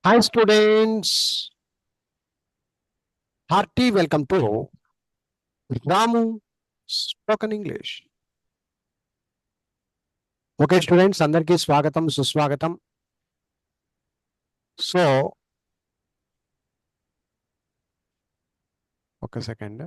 Hi students, hearty welcome to Ramu Spoken English. Okay students, అందరికీ స్వాగతం సుస్వాగతం. So ఒక సెకండ్.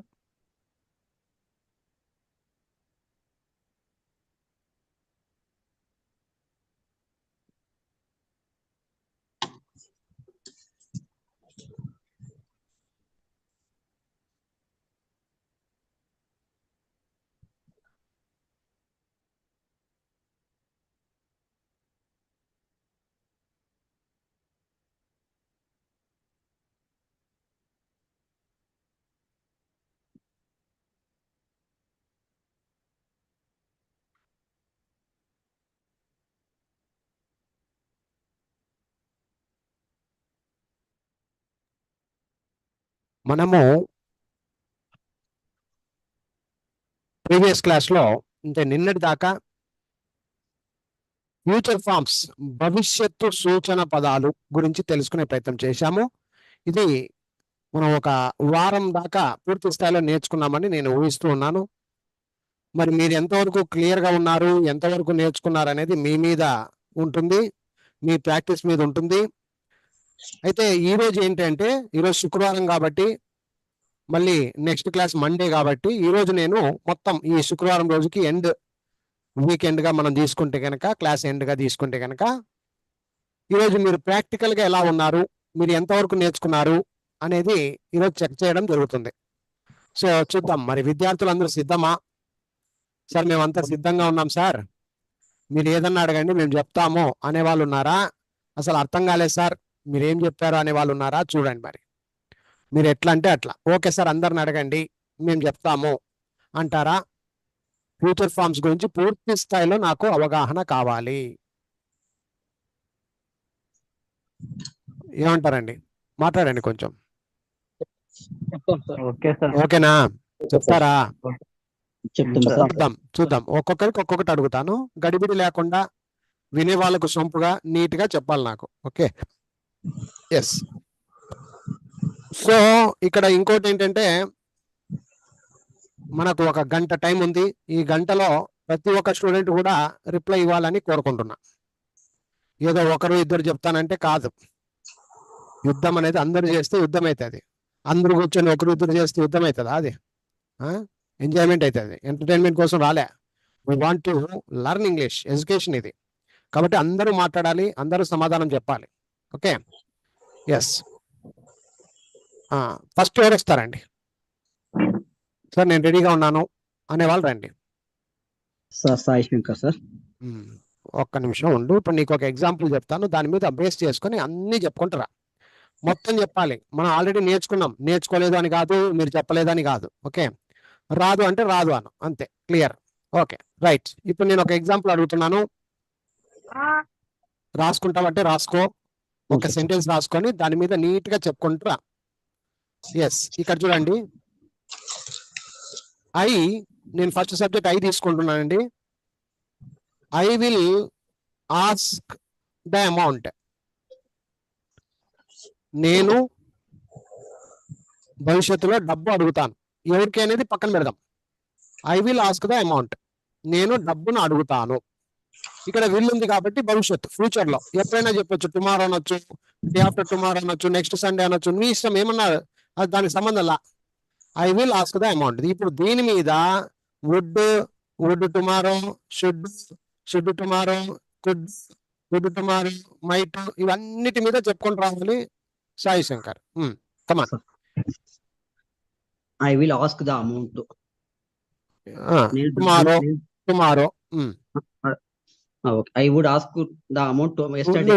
మనము ప్రీవియస్ క్లాస్లో అంటే నిన్నటి దాకా ఫ్యూచర్ ఫార్మ్స్ భవిష్యత్తు సూచన పదాలు గురించి తెలుసుకునే ప్రయత్నం చేశాము. ఇది మనం ఒక వారం దాకా పూర్తి స్థాయిలో నేర్చుకున్నామని నేను ఊహిస్తూ ఉన్నాను. మరి మీరు ఎంతవరకు క్లియర్గా ఉన్నారు, ఎంతవరకు నేర్చుకున్నారు అనేది మీ మీద ఉంటుంది, మీ ప్రాక్టీస్ మీద ఉంటుంది. అయితే ఈరోజు ఏంటంటే ఈరోజు శుక్రవారం కాబట్టి మళ్ళీ నెక్స్ట్ క్లాస్ మండే కాబట్టి ఈరోజు నేను మొత్తం ఈ శుక్రవారం రోజుకి ఎండ్ వీకెండ్గా మనం తీసుకుంటే కనుక క్లాస్ ఎండ్గా తీసుకుంటే కనుక ఈరోజు మీరు ప్రాక్టికల్గా ఎలా ఉన్నారు, మీరు ఎంతవరకు నేర్చుకున్నారు అనేది ఈరోజు చెక్ చేయడం జరుగుతుంది. సో చూద్దాం, మరి విద్యార్థులందరూ సిద్ధమా? సార్ మేమంతా సిద్ధంగా ఉన్నాం సార్, మీరు ఏదన్నా అడగండి మేము చెప్తాము అనే వాళ్ళు ఉన్నారా? అసలు అర్థం కాలేదు సార్ మీరు ఏం చెప్పారు అనే వాళ్ళు ఉన్నారా? చూడండి, మరి మీరు ఎట్లా అంటే అట్లా. ఓకే సార్ అందరిని అడగండి మేము చెప్తాము అంటారా? ఫ్యూచర్ ఫార్మ్స్ గురించి పూర్తి స్థాయిలో నాకు అవగాహన కావాలి. ఏమంటారండి? మాట్లాడండి కొంచెం. ఓకేనా? చెప్తారా? చూద్దాం ఒక్కొక్కరికి ఒక్కొక్కటి అడుగుతాను. గడిబిడి లేకుండా వినే వాళ్ళకు సొంపుగా నీట్ గా చెప్పాలి నాకు. Okay, yes. సో ఇక్కడ ఇంకోటి ఏంటంటే మనకు ఒక గంట టైం ఉంది. ఈ గంటలో ప్రతి ఒక్క స్టూడెంట్ కూడా రిప్లై ఇవ్వాలని కోరుకుంటున్నా. ఏదో ఒకరు ఇద్దరు చెప్తానంటే కాదు. యుద్ధం అనేది అందరు చేస్తే యుద్ధం అవుతుంది. అందరు కూర్చొని ఒకరు ఇద్దరు చేస్తే యుద్ధం అవుతుందా? అది ఎంజాయ్మెంట్ అవుతుంది, ఎంటర్టైన్మెంట్ కోసం రాలే. We want to learn English, education ఇది. కాబట్టి అందరూ మాట్లాడాలి, అందరూ సమాధానం చెప్పాలి. Okay, yes. ఫస్ట్ ఎవరు వస్తారండి? సార్ నేను రెడీగా ఉన్నాను అనేవాళ్ళు రండి. Sir Sai Shankar sir. ఒక్క నిమిషం ఉండు, ఇప్పుడు నీకు ఒక ఎగ్జాంపుల్ చెప్తాను, దాని మీద బేస్ చేసుకొని అన్నీ చెప్పుకుంటారా. మొత్తం చెప్పాలి. మనం ఆల్రెడీ నేర్చుకున్నాం, నేర్చుకోలేదు అని కాదు, మీరు చెప్పలేదు అని కాదు. ఓకే, రాదు అంటే రాదు అను, అంతే. క్లియర్? Okay, right. ఇప్పుడు నేను ఒక ఎగ్జాంపుల్ అడుగుతున్నాను, రాసుకుంటావంటే రాసుకో. ఒక సెంటెన్స్ రాసుకొని దాని మీద నీట్ గా చెప్పుకుంటారా. ఎస్, ఇక్కడ చూడండి. నేను ఫస్ట్ సబ్జెక్ట్ ఐ తీసుకుంటున్నానండి. I will ask the amount. నేను భవిష్యత్తులో డబ్బు అడుగుతాను. ఎవరికి అనేది పక్కన పెడదాం. I will ask the amount, నేను డబ్బును అడుగుతాను. ఇక్కడ విల్ ఉంది కాబట్టి భవిష్యత్తు, ఫ్యూచర్ లో ఎప్పుడైనా చెప్పొచ్చు. టుమారో అనొచ్చు, డే ఆఫ్టర్ టుమారో అనొచ్చు, నెక్స్ట్ సండే అనొచ్చు, మీ ఇష్టం ఏమన్నా, దానికి సంబంధం లా. I will ask the amount. ఇప్పుడు దీని మీద would tomorrow, should tomorrow, could tomorrow, might, ఇవన్నిటి మీద చెప్పుకుంటూ రావాలి. Sai Shankar, come on. I will ask the amount. Tomorrow. I would ask the amount yesterday.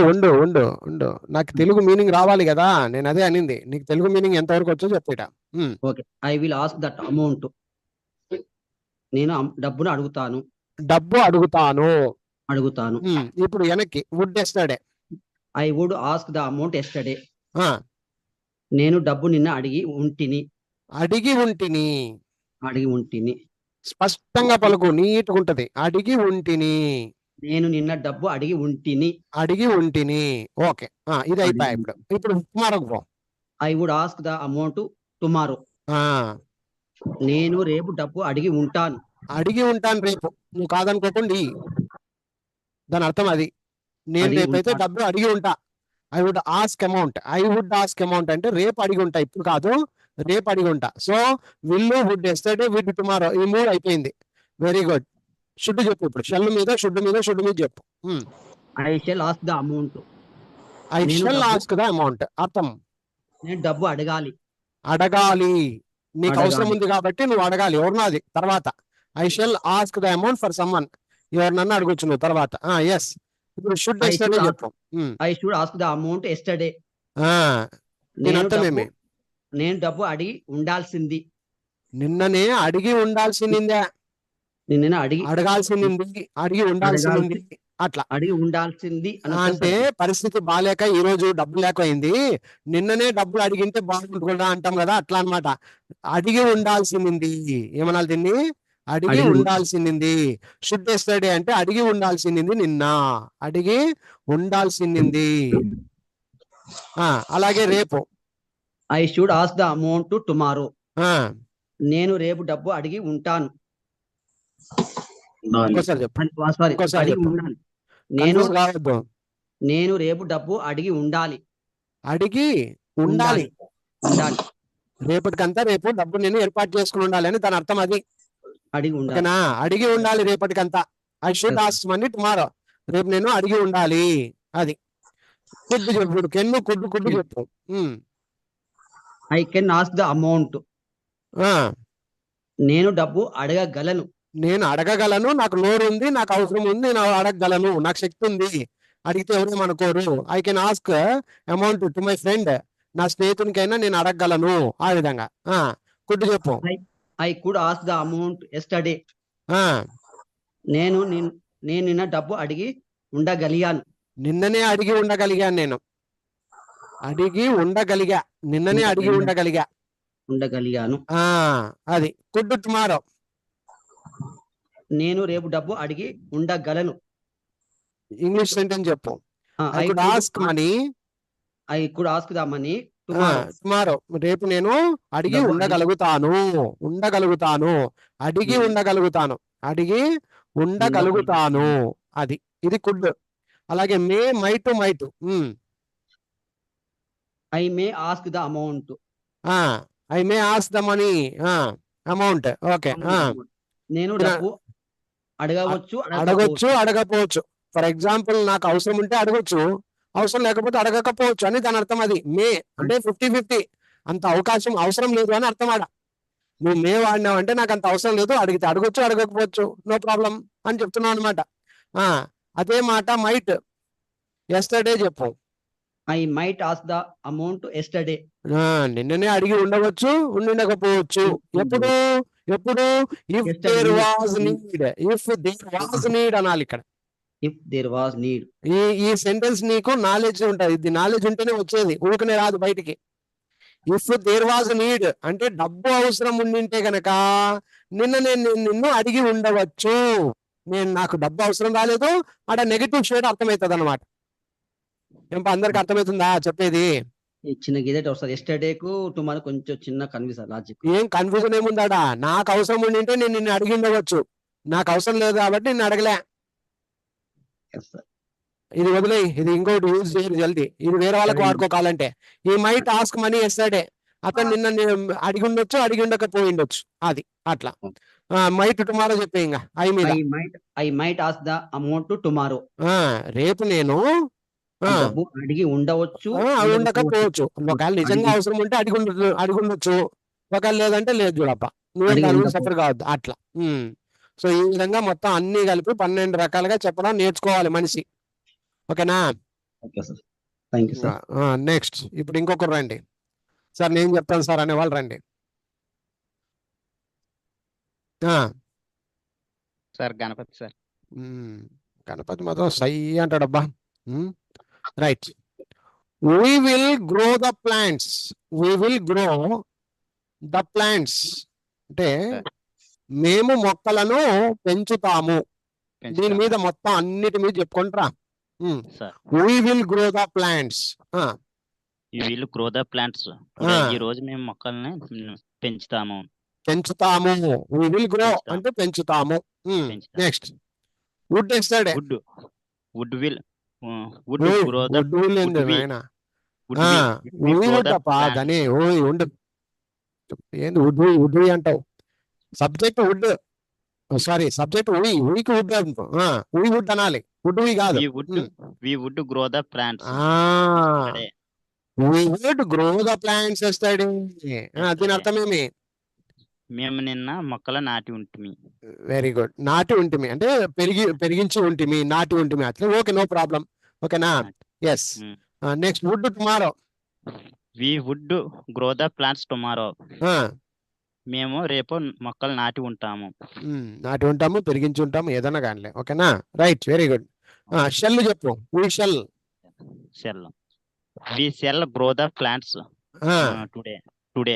ఉండు, నాకు తెలుగు మీనింగ్ రావాలి కదా, నేను అదే అనింది. నీకు తెలుగు మీనింగ్ ఎంతవరకు వచ్చో చెప్పేట. Okay, I will ask that amount. నేను డబ్బును అడుగుతాను. డబ్బు అడుగుతాను. ఇప్పుడు వెనక్కి would yesterday. I would ask the amount yesterday. నేను డబ్బు నిన్న అడిగి ఉంటిని. స్పష్టంగా పలుకు, నీట్గా ఉంటది. అడిగి ఉంటిని. నేను నిన్న డబ్బు అడిగి ఉంటిని. అడిగి ఉంటిని. ఓకే. ఇది అయిపోయా అడిగి ఇప్పుడు. ఇప్పుడు టుమారోకి పో. I would ask the amount tomorrow. ఆ, నేను రేపు డబ్బు అడిగి ఉంటాను. అడిగి ఉంటాను రేపు. నువ్వు కాదనుకోకుండా దాని అర్థం అది. నేను అడిగి రేపైతే ఉంటాను. డబ్బు అడిగి ఉంటా. ఐ వుడ్ ఆస్క్ అమౌంట్ అంటే రేపు అడిగి ఉంటా, ఇప్పుడు కాదు, రేపు అడిగి ఉంటా. So will, would, yesterday, would, tomorrow, ఈ 3 అయిపోయింది. Very good. షుడ్ చెప్పు ఇప్పుడు. షుడ్ మీద చెప్పు. I shall ask the amount. I నేను షల్ డబ్బు ఆస్క్ ద అమౌంట్. అర్థం నేను డబ్బు అడగాలి. అడగాలి. నీకు అవసరం అడగాలి. ఉంది కాబట్టి నువ్వు అడగాలి. ఎవరినది తర్వాత. I shall ask the amount for someone. ఎవరినన్నా అడగొచ్చు నువ్వు తర్వాత. ఎస్. ఇప్పుడు షుడ్ ఐ ఎస్టర్డే షుడ్ చెప్పు. I should ask the amount yesterday. దీని నేను అర్థం డబ్బు ఏమి? నేను డబ్బు అడిగి ఉండాల్సింది. నిన్ననే అడిగి ఉండాల్సిందే. నిన్న అడిగి అడిగి ఉండాల్సింది. అట్లా. అడిగి ఉండాల్సింది అని వస్తే అంటే సరిపోతుంది. పరిస్థితి బాగాలేక ఈ రోజు డబ్బు లేకపోయింది, నిన్ననే డబ్బులు అడిగింటే బాగుంటుందా అంటాం కదా, అట్లా అన్నమాట. అడిగి ఉండాల్సింది. ఏమనాలి దీన్ని? అడిగి అడిగి ఉండాల్సింది. షుడ్ ఎస్టర్డే అంటే అడిగి ఉండాల్సింది నిన్న. అడిగి ఉండాల్సింది. అలాగే రేపు. I should ask the amount tomorrow. ఆ నేను రేపు డబ్బు అడిగి ఉంటాను. ఇంకోసారి చెప్పు. సారీ, ఇంకోసారి అడిగి చెప్పు. ఉండాలి. కన్ఫ్యూజ్ కావద్దు. నేను రేపు డబ్బు అడిగి ఉండాలి. అడిగి ఉండాలి. ఉండాలి. రేపటికంతా రేపు డబ్బు నేను ఏర్పాటు చేసుకుని ఉండాలి అని దాని అర్థం అది. అడిగి ఉండాలి. ఓకేనా? అడిగి ఉండాలి రేపటికంతా. I should Yes. Ask money tomorrow. రేపు నేను అడిగి ఉండాలి. అది. కుడ్డు చెప్పు. కెన్ను కుడ్డు చెప్పు. I can ask the amount. ఆ, నేను డబ్బు అడగగలను. నేను అడగగలను. నాకు నోరు ఉంది, నాకు అవసరం ఉంది, నేను అడగగలను, నాకు శక్తి ఉంది. అడిగితే ఎవరేమనుకోరు. I can ask amount to my friend. నా స్నేహితునికైనా నేను అడగగలను. ఆ విధంగా. కుడ్డు చెప్పు. I could ask the amount yesterday. ఆ, నేను నిన్న డబ్బు అడిగి ఉండగలిగాను. నిన్ననే అడిగి ఉండగలిగాను. నేను అడిగి ఉండగలిగా. నిన్ననే అడిగి ఉండగలిగాను. అది. Could tomorrow. నేను రేపు డబ్బు అడిగి ఉండగలను. ఇంగ్లీష్ సెంటెన్స్ చెప్పు. I I could ask money could ask the money tomorrow. రేపు నేను అడిగి డబ్బు ఉండగలుగుతాను. అడిగి ఉండగలుగుతాను. అడిగి ఉండగలుగుతాను. అది. ఇది కుడ్. అలాగే may, might. I may ask the amount. I may ask the money amount. Okay. నేను డబ్బు అడగవచ్చు, అడగకపోవచ్చు. ఫర్ ఎగ్జాంపుల్, నాకు అవసరం ఉంటే అడగొచ్చు, అవసరం లేకపోతే అడగకపోవచ్చు అని దాని అర్థం. అది మే అంటే 50-50. అంత అవసరం లేదు అని అర్థం. నువ్వు మే వాడినావు అంటే నాకు అంత అవసరం లేదు, అడిగితే అడగొచ్చు, అడగకపోవచ్చు, నో ప్రాబ్లం అని చెప్తున్నావు అనమాట. అదే మాట మైట్. ఎస్టర్డే చెప్పు. I might ask the amount yesterday. నిన్ననే అడిగి ఉండవచ్చు, ఉండకపోవచ్చు. ఎప్పుడు ఇఫ్ దేర్ వాజ్ నీడ్ అనాలి ఇక్కడ. If there was need. ఈ సెంటెన్స్ నీకు నాలెడ్జ్ ఉంటుంది. ఇది నాలెడ్జ్ ఉంటేనే వచ్చేది, ఊరికనే రాదు బయటికి. ఇఫ్ దేర్ వాజ్ నీడ్ అంటే డబ్బు అవసరం ఉండింటే గనక నిన్ను అడిగి ఉండవచ్చు. నాకు డబ్బు అవసరం రాలేదు, అక్కడ నెగటివ్ షేడ్ అర్థమవుతుంది అనమాట. అందరికి అర్థమవుతుందా చెప్పేది? చిన్న గీత వస్తుంది. ఎస్టర్డేకు టుమారో కొంచెం చిన్న కన్ఫ్యూజన్ లాజిక్. ఏం కన్ఫ్యూజన్ ఏముందాడా? నాకు అవసరం ఉండింటే నేను నిన్ను అడిగి ఉండవచ్చు, నాకు అవసరం లేదు కాబట్టి నిన్ను అడగలే. ఇది వదిలేయి. ఇది ఇంకోటి యూజ్ చేయరు జల్దీ. ఇది వేరే వాళ్ళకి వాడుకోవాలంటే. He might ask money yesterday. అతను నిన్న అడిగి ఉండొచ్చు, అడిగి ఉండకపోయి ఉండొచ్చు. అది అట్లా. మైట్ టుమారో చెప్పే. ఇంకా I might ask the amount tomorrow. రేపు నేను డబ్బు అడిగి ఉండవచ్చు, ఉండకపోవచ్చు. ఒకవేళ నిజంగా అవసరం ఉంటే అడిగి ఉండొచ్చు, ఒకవేళ లేదంటే లేదు. చూడప్ప, నువ్వేం దాని గురించి సఫర్ కావద్దు అట్లా. సో ఈ విధంగా మొత్తం అన్ని కలిపి 12 రకాలుగా చెప్పడం నేర్చుకోవాలి మనిషి. ఓకేనా? నెక్స్ట్ ఇప్పుడు ఇంకొకరు రండి. సార్ నేను చెప్తాను సార్ అనే వాళ్ళు రండి. Sir Ganapati sir. గణపతి మాత్రం సై అంటాడబ్బా. Right. We will grow the plants. అంటే మేము మొక్కలను పెంచుతాము. దీని మీద మొత్తం అన్నిటి మీద చెప్పుకుంటారా sir we will grow the plants వీళ్ళు గ్రో ద ప్లాంట్స్ ఈ రోజు మేము మొక్కల్ని పెంచుతాము పెంచుతాము we will grow పెంచుతాము. అంటే పెంచుతాము పెంచుతాము. Next would yesterday would will grow the would will ఏంది would we- నాయనా would will grow the plants దాని ఓయ్ ఉండు ఏంది వుడ్ అంటావు సబ్జెక్ట్ వుడ్ సారీ సబ్జెక్ట్ ఉయికి వుడ్ ఉయి వుడ్ అనాలి వుడ్ కాదు we would grow the plants we would grow the plants yesterday దీని అర్థమేమి మేము నిన్న మొక్కలు నాటి ఉంటుంది వెరీ గుడ్ నాటి ఉంటిమి అంటే పెరిగించి ఉంటిమి నాటి ఉంటిమి అట్లా ఓకే నో ప్రాబ్లం ఓకేనా yes next would tomorrow we would grow the plants tomorrow మేము రేపు మొక్కలు నాటి ఉంటాము నాటి ఉంటాము పెరిగించి ఉంటాము ఏదైనా కానీ ఓకేనా రైట్ వెరీ గుడ్ షెల్ చెప్పు we shall we shall grow the plants today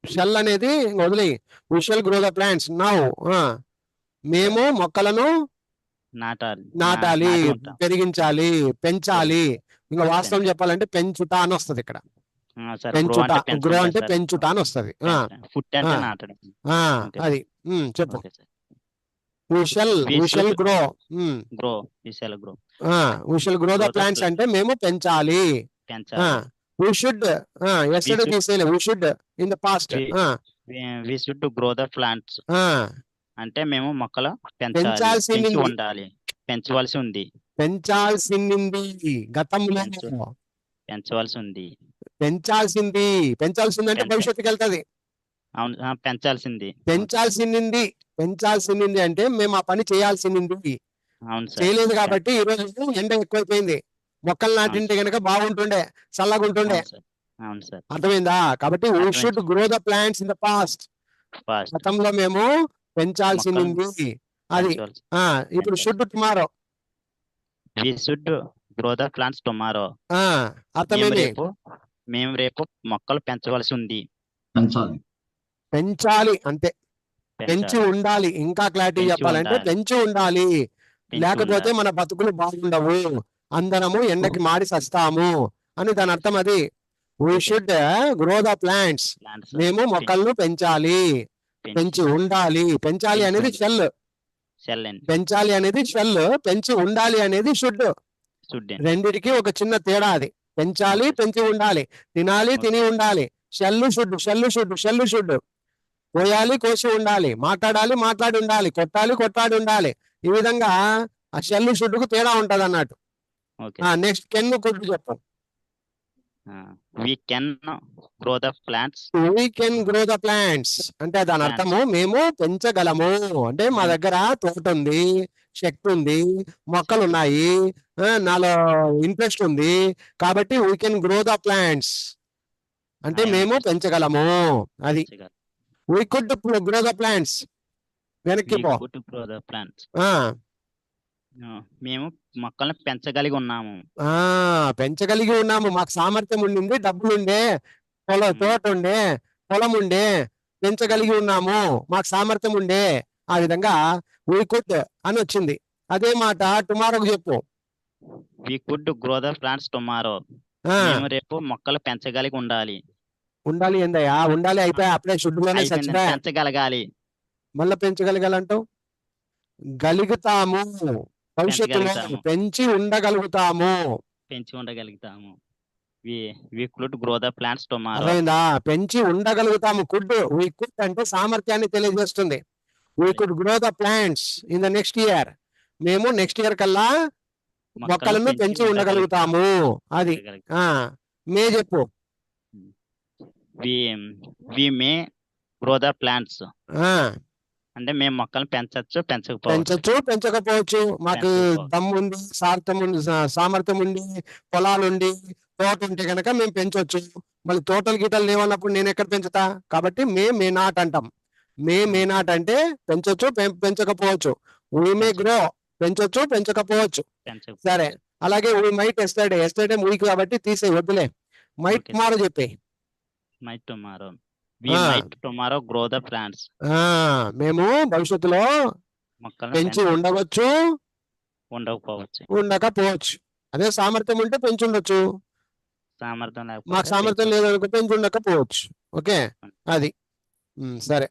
shall అనేది వదిలి we shall grow the plants now మేము మొక్కలను నాటాలి నాటాలి నాటి ఉంటాం. పెరిగించాలి పెంచాలి ఇంకా వాస్తవం చెప్పాలంటే పెంచుతా అని వస్తది ఇక్కడ సార్ పెంచుట గ్రో అంటే పెంచుట అని వస్తది ఫుట్ అంటే ఆ. నాటడం అది చెప్పు okay sir we shall grow grow we shall grow we shall grow the Grow the plants plants. అంటే మేము పెంచాలి పెంచాలి we should yesterday should- తీసేయాలి we should in the past we should grow the plants అంటే మేము మొక్కలు పెంచాల్సింది పెంచి ఉంది. ఉండాలి పెంచవలసి ఉంది పెంచాల్సింది గతంలో పెంచవలసి ఉంది పెంచాల్సింది అంటే భవిష్యత్తుకి వెళ్తది అవును పెంచాల్సింది పెంచాల్సింది అంటే మేము ఆ పని చేయాల్సింది అవును సార్ చేయలేదు కాబట్టి ఈ రోజు ఎండ ఎక్కువైపోయింది మొక్కలు నాటింటే గనక బాగుంటుండే చల్లగా ఉంటుండే అవును సార్ అర్థమైందా కాబట్టి we అర్థమైంది. should grow the plants in the past past గతంలో మేము పెంచాల్సింది అది ఇప్పుడు should tomorrow we should grow the plants tomorrow అర్థమైంది మేము రేపు మొక్కలు పెంచవలసి ఉంది పెంచాలి అంతే పెంచి ఉండాలి ఇంకా క్లారిటీ పెంచి చెప్పాలంటే ఉండాలి. పెంచి ఉండాలి పెంచి లేకపోతే ఉండాలి. మన బతుకులు బాగుండవు అందరము ఎండకి మాడి సస్తాము అని దాని అర్థం అది we should grow the plants Plants. మేము మొక్కలను పెంచాలి పెంచి ఉండాలి పెంచాలి అనేది షెల్ షెల్ అండి పెంచాలి అనేది షెల్ పెంచి ఉండాలి అనేది షుడ్ షుడ్ రెండిటికి ఒక చిన్న తేడా అది పెంచాలి పెంచి ఉండాలి తినాలి తిని ఉండాలి షెల్లు షుడ్ కోయాలి కోసి ఉండాలి మాట్లాడాలి మాట్లాడి ఉండాలి కొట్టాలి ఉండాలి ఈ విధంగా ఆ షెల్లు షుడ్కు తేడా ఉంటది అన్నట్టు ఓకే నెక్స్ట్ కెన్ కుడ్ చెప్పు we can grow the plants we can grow the plants అంటే దాని అర్థము మేము పెంచగలము అంటే మా దగ్గర తోట ఉంది శక్తి ఉంది మొక్కలు ఉన్నాయి నాలో ఇంట్రెస్ట్ ఉంది కాబట్టి we can grow the plants అంటే మేము పెంచగలము అది we could grow the plants వెనక్కి పో గ్రో ద ప్లాంట్స్ ఆ, మేము మొక్కలను పెంచగలిగి ఉన్నాము పెంచగలిగి ఉన్నాము మాకు సామర్థ్యం ఉండింది డబ్బులు ఉండే తోట ఉండే పొలం ఉండే పెంచగలిగి ఉన్నాము మాకు సామర్థ్యం ఉండే ఆ విధంగా we could అని వచ్చింది అదే మాట టుమారోకి చెప్పు we could grow the plants tomorrow ఆ, మేము రేపు మొక్కలు పెంచగలిగి ఉండాలి ఉండాలి ఏందయ్యా ఉండాలి అయిపోయి అప్పుడే షుడ్లోనే అయిపోయింది, చచ్చిపోయా పెంచగలగాలి మళ్ళీ పెంచగలగాలంటావు గలుగుతాము భవిష్యత్తులో పెంచగలుగుతాము. పెంచి ఉండగలుగుతాము పెంచి ఉండగలుగుతాము we could grow the plants tomorrow అర్థమైందా పెంచి ఉండగలుగుతాము కుడ్ we could అంటే సామర్థ్యాన్ని తెలియజేస్తుంది we could grow the plants in the next year మేము నెక్స్ట్ ఇయర్ కల్లా మొక్కలను పెంచి ఉండగలుగుతాము అది మే చెప్పు వి మే గ్రో ద ప్లాంట్స్ ఆ అంటే మేము మొక్కలను పెంచవచ్చు పెంచకపోవచ్చు పెంచచ్చు పెంచకపోవచ్చు మాకు పెంచకపోవచ్చు. దమ్ము ఉంది సామర్థ్యం ఉంది పొలాలు ఉండి తోట ఉంటే కనుక మేము పెంచవచ్చు మళ్ళీ తోటలు గీటలు లేవన్నప్పుడు నేను ఎక్కడ పెంచుతా కాబట్టి మే నాట్ అంటాం మే నాట్ అంటే పెంచొచ్చు పెంచకపోవచ్చు we may గ్రో పెంచొచ్చు పెంచకపోవచ్చు పెంచకపోవచ్చు. సరే అలాగే we might ఎస్టర్డే వీక్ కాబట్టి తీసే వద్దులే మైట్ Okay. టుమారో చెప్పే Might tomorrow. We Ah. might tomorrow grow the plants. మేము భవిష్యత్తులో మొక్కలను పెంచి ఉండవచ్చు, ఉండకపోవచ్చు. ఉండకపోవచ్చు. అదే సామర్థ్యం ఉంటే పెంచి ఉండొచ్చు, సామర్థ్యం మాకు లేకపోతే సామర్థ్యం లేదనుకో పెంచి ఉండకపోవచ్చు. ఓకే, అది సరే.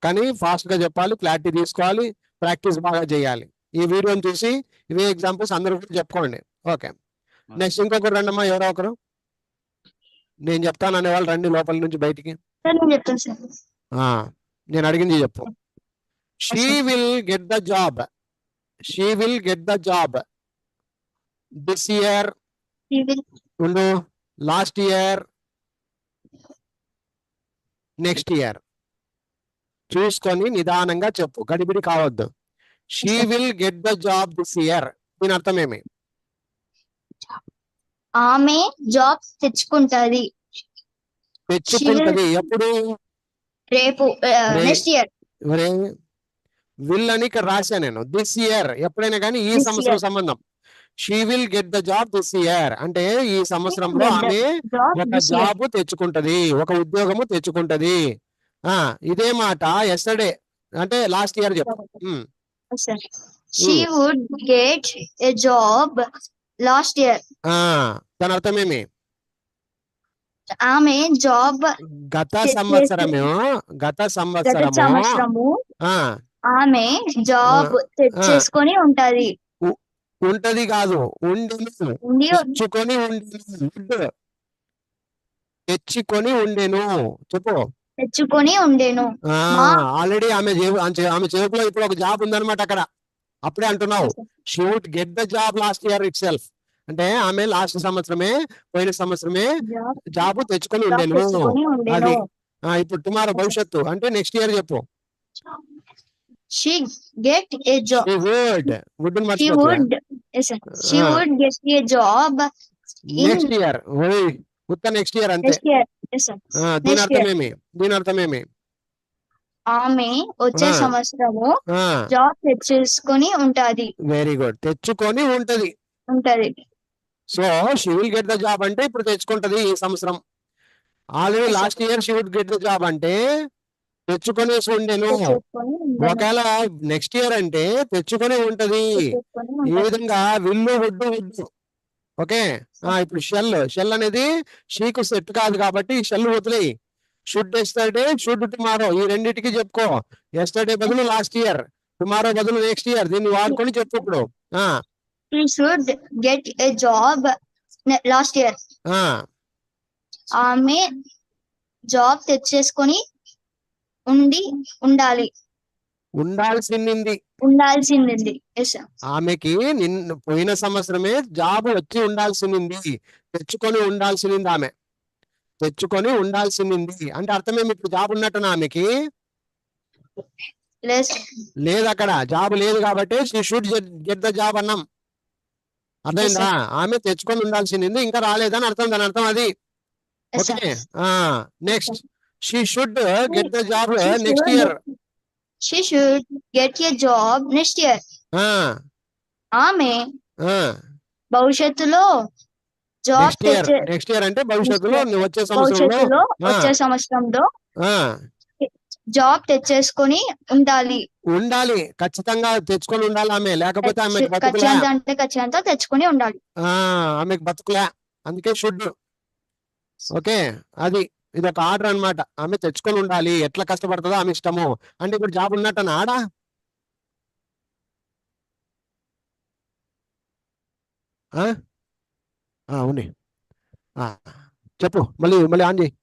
కానీ ఫాస్ట్ గా చెప్పాలి, క్లారిటీ తీసుకోవాలి, ప్రాక్టీస్ బాగా చేయాలి. ఈ వీడియోని చూసి ఇవే ఎగ్జాంపుల్స్ అందరూ కూడా చెప్పుకోండి. ఓకే, నెక్స్ట్ ఇంకొకరు రండమ్మా, ఎవరో ఒకరు. నేను చెప్తాను అనేవాళ్ళు రండి లోపల నుంచి బయటికి. సార్ నేను చెప్తాను సార్. ఆ, నేను అడిగింది చెప్పు. She sir. Will get the job. She will get the job this year. He will ఉండు, లాస్ట్ ఇయర్, నెక్స్ట్ ఇయర్. చూసుకొని నిదానంగా చెప్పు, గడిబిడి కావద్దు. She sir. Will get the job this year. దీని అర్థం ఏమి? ఆమె జాబ్ తెచ్చుకుంటది తెచ్చుకుంటది ఎప్పుడు? రేపు రే- నెక్స్ట్ ఇయర్. విల్ అని ఇక్కడ రాశా నేను. దిస్ ఇయర్ ఎప్పుడైనా కానీ ఈ This సంవత్సరం year. సంబంధం. She will get the job this year అంటే ఈ సంవత్సరంలో Get the ఆమె జాబ్ ఒక this year. జాబ్ తెచ్చుకుంటది, ఒక ఉద్యోగము తెచ్చుకుంటది. ఇదే మాట ఎస్టర్డే అంటే లాస్ట్ ఇయర్ చెప్పు. Sir. She would get a job last year. దాని అర్థం ఏమి? ఆమె జాబ్ గత తెచ్చేసి- సంవత్సరము గత గత సంవత్సరము సంవత్సరము ఆ, ఆమె జాబ్ తెచ్చేసుకొని ఉంటది. ఉంటది కాదు, ఉండెను. ఉండి తెచ్చుకొని ఉండెను. తెచ్చుకొని ఉండెను చెప్పు. తెచ్చుకొని ఉండేను. ఆల్రెడీ ఆమె చేతిలో ఇప్పుడు ఒక జాబ్ ఉందన్నమాట అక్కడ. అప్పుడే అంటున్నావు she would get the job last year itself అంటే ఆమె లాస్ట్ సంవత్సరమే, పోయిన సంవత్సరమే జాబ్ తెచ్చుకొని ఉండేను. తెచ్చుకొని ఉండేను. అది ఇప్పుడు టుమారో భవిష్యత్తు అంటే నెక్స్ట్ ఇయర్ చెప్పు. She get a job. She would would She would. Yes, sir. She would get a job in next year. ఉత్త నెక్స్ట్ ఇయర్ అంతే. next year. Yes, sir. దీని Next అర్థం year. ఏమి? దీని అర్థం ఏమి? ఆమె వచ్చే సంవత్సరము జాబ్ తెచ్చేసుకొని ఉంటది. వెరీ గుడ్, తెచ్చుకొని ఉంటది. So she will get the job అంటే ఇప్పుడు తెచ్చుకుంటది ఈ సంవత్సరం. Already last year she would get the job అంటే తెచ్చుకొని ఉండేను. తెచ్చేసుకొని ఉండేను. ఒకవేళ నెక్స్ట్ ఇయర్ అంటే తెచ్చుకొని ఉంటది. తెచ్చేసుకొని ఈ ఉంటది. విధంగా విల్లు వుడ్. ఓకే, ఇప్పుడు షెల్ అనేది షీకు సెట్ కాదు కాబట్టి షెల్ వదిలేయి. షుడ్ ఎస్టర్డే, షుడ్ టుమారో, ఈ రెండింటికి చెప్పుకో. ఎస్టర్డే బదులు లాస్ట్ ఇయర్, టుమారో బదులు నెక్స్ట్ ఇయర్. దీన్ని వాడుకొని చెప్పు ఇప్పుడు. She should get a job last year. ఆమె జాబ్ తెచ్చేసుకొని ఉండాలి. ఉండాల్సింది. Yes, sir. ఆమెకి పోయిన సంవత్సరమే జాబ్ వచ్చి ఉండాల్సింది, తెచ్చుకొని ఉండాల్సింది. ఆమె తెచ్చుకొని ఉండాల్సింది అంటే అర్థమేమి? ఇప్పుడు జాబ్ ఉన్నట్టున ఆమెకి లేదు, అక్కడ జాబ్ లేదు కాబట్టి she should get the job అన్నాం. అర్థమైందా? ఆమె తెచ్చుకొని ఉండాల్సింది, ఇంకా రాలేదని అర్థం. దాని అర్థం అది. Yes, sir. Okay, next she should get the job next year. She should get a job next year. ఆమె భవిష్యత్తులో జాబ్ నెక్స్ట్ ఇయర్ అంటే భవిష్యత్తులో వచ్చే సంవత్సరంలో వచ్చే సంవత్సరంలో జాబ్ తెచ్చేసుకొని ఉండాలి. ఖచ్చితంగా తెచ్చుకొని ఉండాలి ఆమె, లేకపోతే ఆమెకు బతుకులే. ఖచ్చితంగా అంటే ఖచ్చితంగా తెచ్చుకొని ఉండాలి. ఆమెకు బతుకులే, అందుకే షుడ్. ఓకే, అది ఇది ఒక ఆర్డర్ అన్నమాట. ఆమె తెచ్చుకొని ఉండాలి, ఎట్లా కష్టపడుతుందో ఆమె ఇష్టము. అంటే ఇప్పుడు జాబ్ ఉన్నట్టనా ఆడా? అవును, చెప్పు. మళ్ళీ మళ్ళీ ఆన్ చేయి.